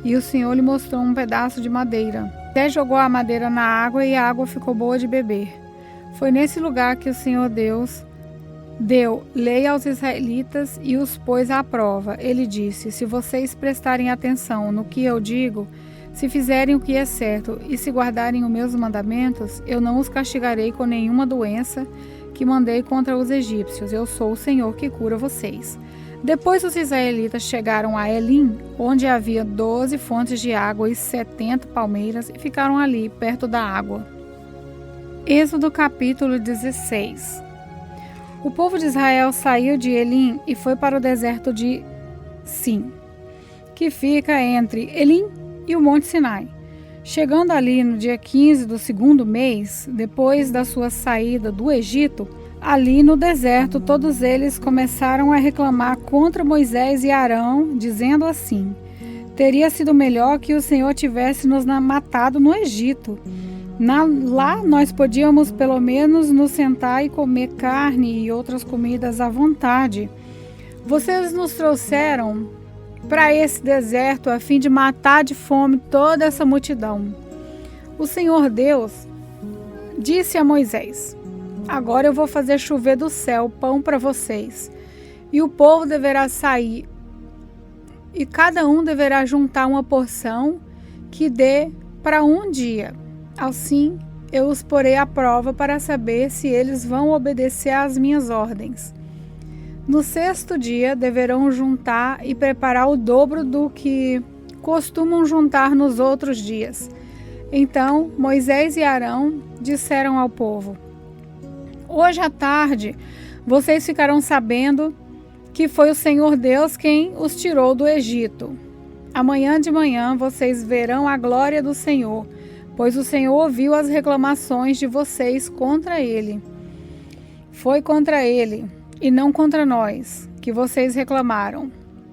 E o Senhor lhe mostrou um pedaço de madeira. Moisés jogou a madeira na água e a água ficou boa de beber. Foi nesse lugar que o Senhor Deus deu lei aos israelitas e os pôs à prova. Ele disse: se vocês prestarem atenção no que eu digo, se fizerem o que é certo e se guardarem os meus mandamentos, eu não os castigarei com nenhuma doença que mandei contra os egípcios. Eu sou o Senhor que cura vocês. Depois os israelitas chegaram a Elim, onde havia 12 fontes de água e 70 palmeiras, e ficaram ali, perto da água. Êxodo capítulo 16. O povo de Israel saiu de Elim e foi para o deserto de Sim, que fica entre Elim e o Monte Sinai. Chegando ali no dia 15 do 2º mês, depois da sua saída do Egito, ali no deserto, todos eles começaram a reclamar contra Moisés e Arão, dizendo assim: teria sido melhor que o Senhor tivesse nos matado no Egito. Lá nós podíamos pelo menos nos sentar e comer carne e outras comidas à vontade. Vocês nos trouxeram para esse deserto a fim de matar de fome toda essa multidão. O Senhor Deus disse a Moisés: agora eu vou fazer chover do céu pão para vocês, e o povo deverá sair, e cada um deverá juntar uma porção que dê para um dia. Assim, eu os porei à prova para saber se eles vão obedecer às minhas ordens. No 6º dia, deverão juntar e preparar o dobro do que costumam juntar nos outros dias. Então, Moisés e Arão disseram ao povo: hoje à tarde, vocês ficarão sabendo que foi o Senhor Deus quem os tirou do Egito. Amanhã de manhã, vocês verão a glória do Senhor, pois o Senhor ouviu as reclamações de vocês contra ele. Foi contra ele, e não contra nós, que vocês reclamaram.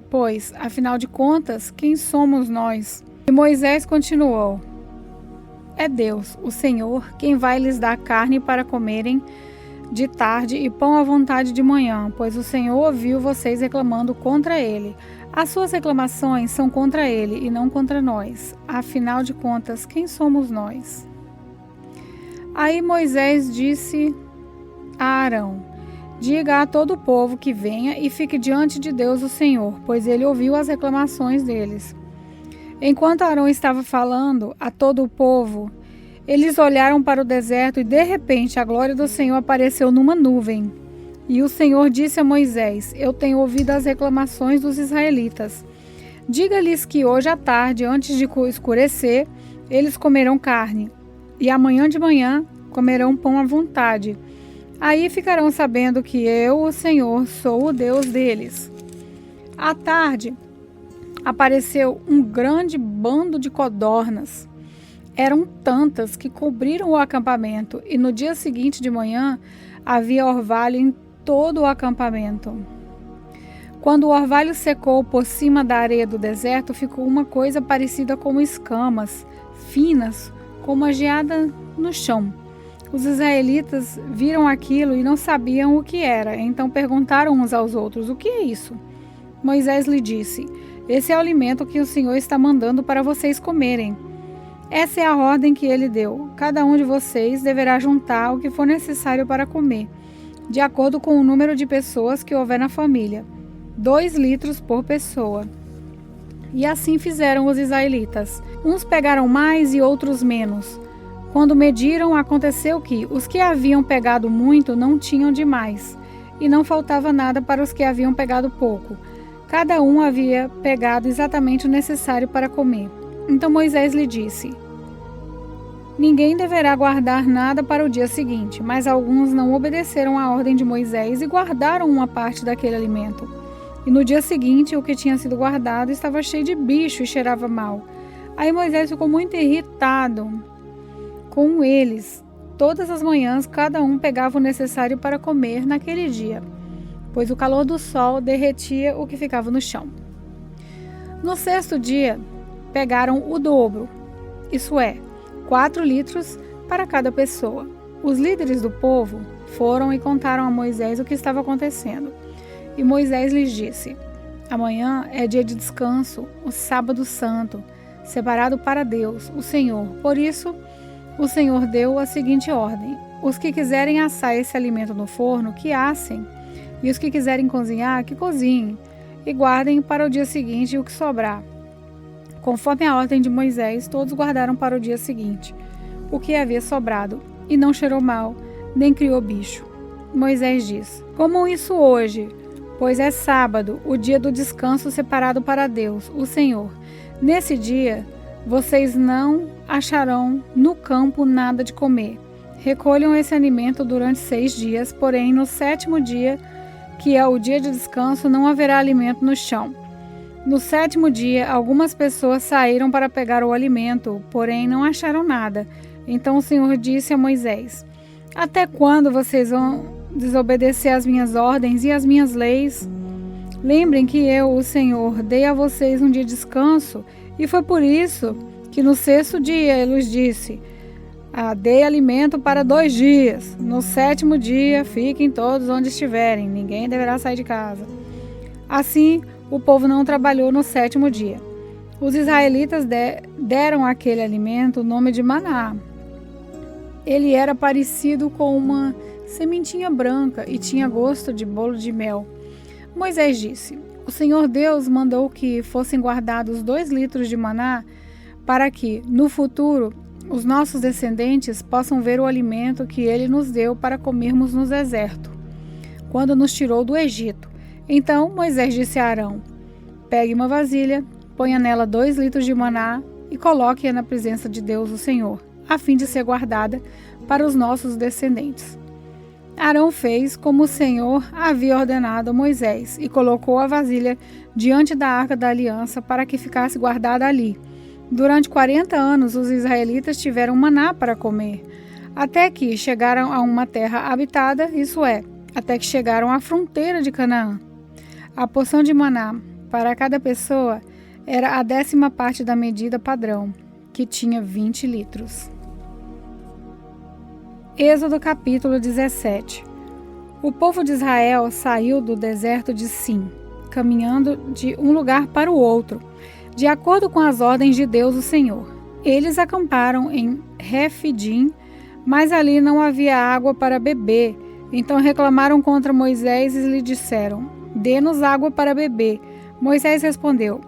Pois, afinal de contas, quem somos nós? E Moisés continuou: é Deus, o Senhor, quem vai lhes dar carne para comerem de tarde e pão à vontade de manhã, pois o Senhor ouviu vocês reclamando contra ele. As suas reclamações são contra ele e não contra nós. Afinal de contas, quem somos nós? Aí Moisés disse a Arão: diga a todo o povo que venha e fique diante de Deus o Senhor, pois ele ouviu as reclamações deles. Enquanto Arão estava falando a todo o povo, eles olharam para o deserto e de repente a glória do Senhor apareceu numa nuvem. E o Senhor disse a Moisés: eu tenho ouvido as reclamações dos israelitas. Diga-lhes que hoje à tarde, antes de escurecer, eles comerão carne, e amanhã de manhã comerão pão à vontade. Aí ficarão sabendo que eu, o Senhor, sou o Deus deles. À tarde, apareceu um grande bando de codornas. Eram tantas que cobriram o acampamento, e no dia seguinte de manhã havia orvalho em todo o acampamento. Quando o orvalho secou por cima da areia do deserto, ficou uma coisa parecida com escamas finas, como uma geada no chão. Os israelitas viram aquilo e não sabiam o que era, então perguntaram uns aos outros: o que é isso? Moisés lhe disse: esse é o alimento que o Senhor está mandando para vocês comerem. Essa é a ordem que ele deu: cada um de vocês deverá juntar o que for necessário para comer, de acordo com o número de pessoas que houver na família, 2 litros por pessoa. E assim fizeram os israelitas. Uns pegaram mais e outros menos. Quando mediram, aconteceu que os que haviam pegado muito não tinham demais, e não faltava nada para os que haviam pegado pouco. Cada um havia pegado exatamente o necessário para comer. Então Moisés lhe disse: ninguém deverá guardar nada para o dia seguinte, mas alguns não obedeceram à ordem de Moisés e guardaram uma parte daquele alimento. E no dia seguinte, o que tinha sido guardado estava cheio de bicho e cheirava mal. Aí Moisés ficou muito irritado com eles. Todas as manhãs, cada um pegava o necessário para comer naquele dia, pois o calor do sol derretia o que ficava no chão. No 6º dia, pegaram o dobro, isso é, 4 litros para cada pessoa. Os líderes do povo foram e contaram a Moisés o que estava acontecendo. E Moisés lhes disse: amanhã é dia de descanso, o sábado santo, separado para Deus, o Senhor. Por isso, o Senhor deu a seguinte ordem: os que quiserem assar esse alimento no forno, que assem, e os que quiserem cozinhar, que cozinhem, e guardem para o dia seguinte o que sobrar. Conforme a ordem de Moisés, todos guardaram para o dia seguinte o que havia sobrado, e não cheirou mal, nem criou bicho. Moisés diz: comam isso hoje, pois é sábado, o dia do descanso separado para Deus, o Senhor. Nesse dia, vocês não acharão no campo nada de comer. Recolham esse alimento durante 6 dias, porém no 7º dia, que é o dia de descanso, não haverá alimento no chão. No 7º dia, algumas pessoas saíram para pegar o alimento, porém não acharam nada. Então o Senhor disse a Moisés: até quando vocês vão desobedecer às minhas ordens e às minhas leis? Lembrem que eu, o Senhor, dei a vocês um dia de descanso, e foi por isso que no 6º dia ele lhes disse: dei alimento para 2 dias. No 7º dia, fiquem todos onde estiverem, ninguém deverá sair de casa. Assim, o povo não trabalhou no 7º dia. Os israelitas deram àquele alimento o nome de maná. Ele era parecido com uma sementinha branca e tinha gosto de bolo de mel. Moisés disse: o Senhor Deus mandou que fossem guardados 2 litros de maná para que, no futuro, os nossos descendentes possam ver o alimento que ele nos deu para comermos no deserto, quando nos tirou do Egito. Então Moisés disse a Arão: pegue uma vasilha, ponha nela 2 litros de maná e coloque-a na presença de Deus, o Senhor, a fim de ser guardada para os nossos descendentes. Arão fez como o Senhor havia ordenado a Moisés e colocou a vasilha diante da arca da aliança para que ficasse guardada ali. Durante 40 anos os israelitas tiveram maná para comer, até que chegaram a uma terra habitada, isso é, até que chegaram à fronteira de Canaã. A porção de maná para cada pessoa era a 10ª parte da medida padrão, que tinha 20 litros. Êxodo capítulo 17. O povo de Israel saiu do deserto de Sim, caminhando de um lugar para o outro, de acordo com as ordens de Deus, o Senhor. Eles acamparam em Refidim, mas ali não havia água para beber. Então reclamaram contra Moisés e lhe disseram: dê-nos água para beber. Moisés respondeu: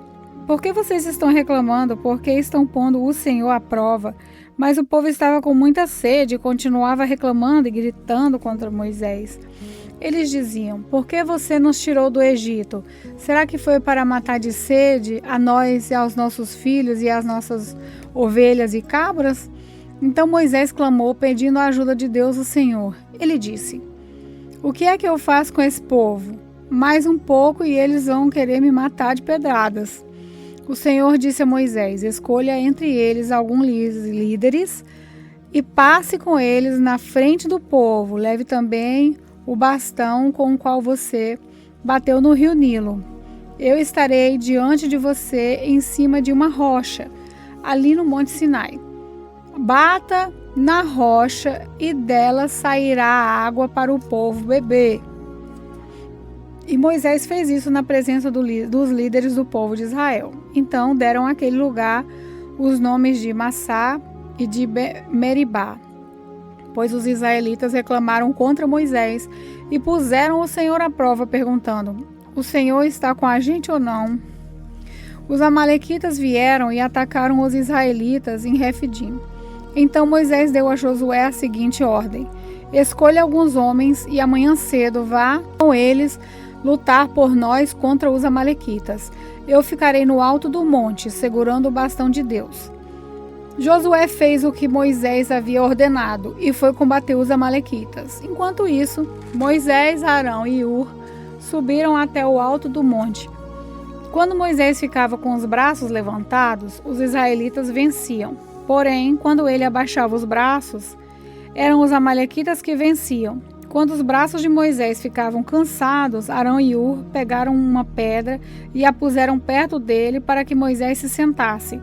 por que vocês estão reclamando? Por que estão pondo o Senhor à prova? Mas o povo estava com muita sede e continuava reclamando e gritando contra Moisés. Eles diziam: por que você nos tirou do Egito? Será que foi para matar de sede a nós e aos nossos filhos e às nossas ovelhas e cabras? Então Moisés clamou, pedindo a ajuda de Deus, o Senhor. Ele disse: o que é que eu faço com esse povo? Mais um pouco e eles vão querer me matar de pedradas. O Senhor disse a Moisés: escolha entre eles alguns líderes e passe com eles na frente do povo. Leve também o bastão com o qual você bateu no rio Nilo. Eu estarei diante de você em cima de uma rocha, ali no Monte Sinai. Bata na rocha e dela sairá água para o povo beber. E Moisés fez isso na presença dos líderes do povo de Israel. Então deram àquele lugar os nomes de Massá e de Meribá, pois os israelitas reclamaram contra Moisés e puseram o Senhor à prova, perguntando: o Senhor está com a gente ou não? Os amalequitas vieram e atacaram os israelitas em Refidim. Então Moisés deu a Josué a seguinte ordem: escolha alguns homens e amanhã cedo vá com eles lutar por nós contra os amalequitas. Eu ficarei no alto do monte, segurando o bastão de Deus. Josué fez o que Moisés havia ordenado e foi combater os amalequitas. Enquanto isso, Moisés, Arão e Hur subiram até o alto do monte. Quando Moisés ficava com os braços levantados, os israelitas venciam. Porém, quando ele abaixava os braços, eram os amalequitas que venciam. Quando os braços de Moisés ficavam cansados, Arão e Hur pegaram uma pedra e a puseram perto dele para que Moisés se sentasse.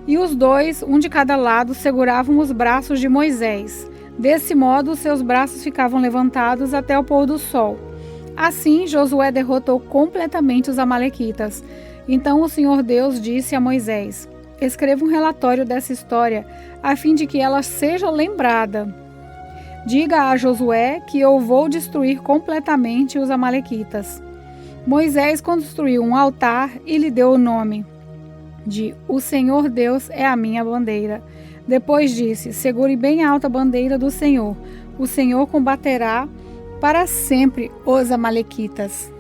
E os dois, um de cada lado, seguravam os braços de Moisés. Desse modo, seus braços ficavam levantados até o pôr do sol. Assim, Josué derrotou completamente os amalequitas. Então o Senhor Deus disse a Moisés: escreva um relatório dessa história, a fim de que ela seja lembrada. Diga a Josué que eu vou destruir completamente os amalequitas. Moisés construiu um altar e lhe deu o nome de O Senhor Deus é a minha bandeira. Depois disse: segure bem alta a bandeira do Senhor. O Senhor combaterá para sempre os amalequitas.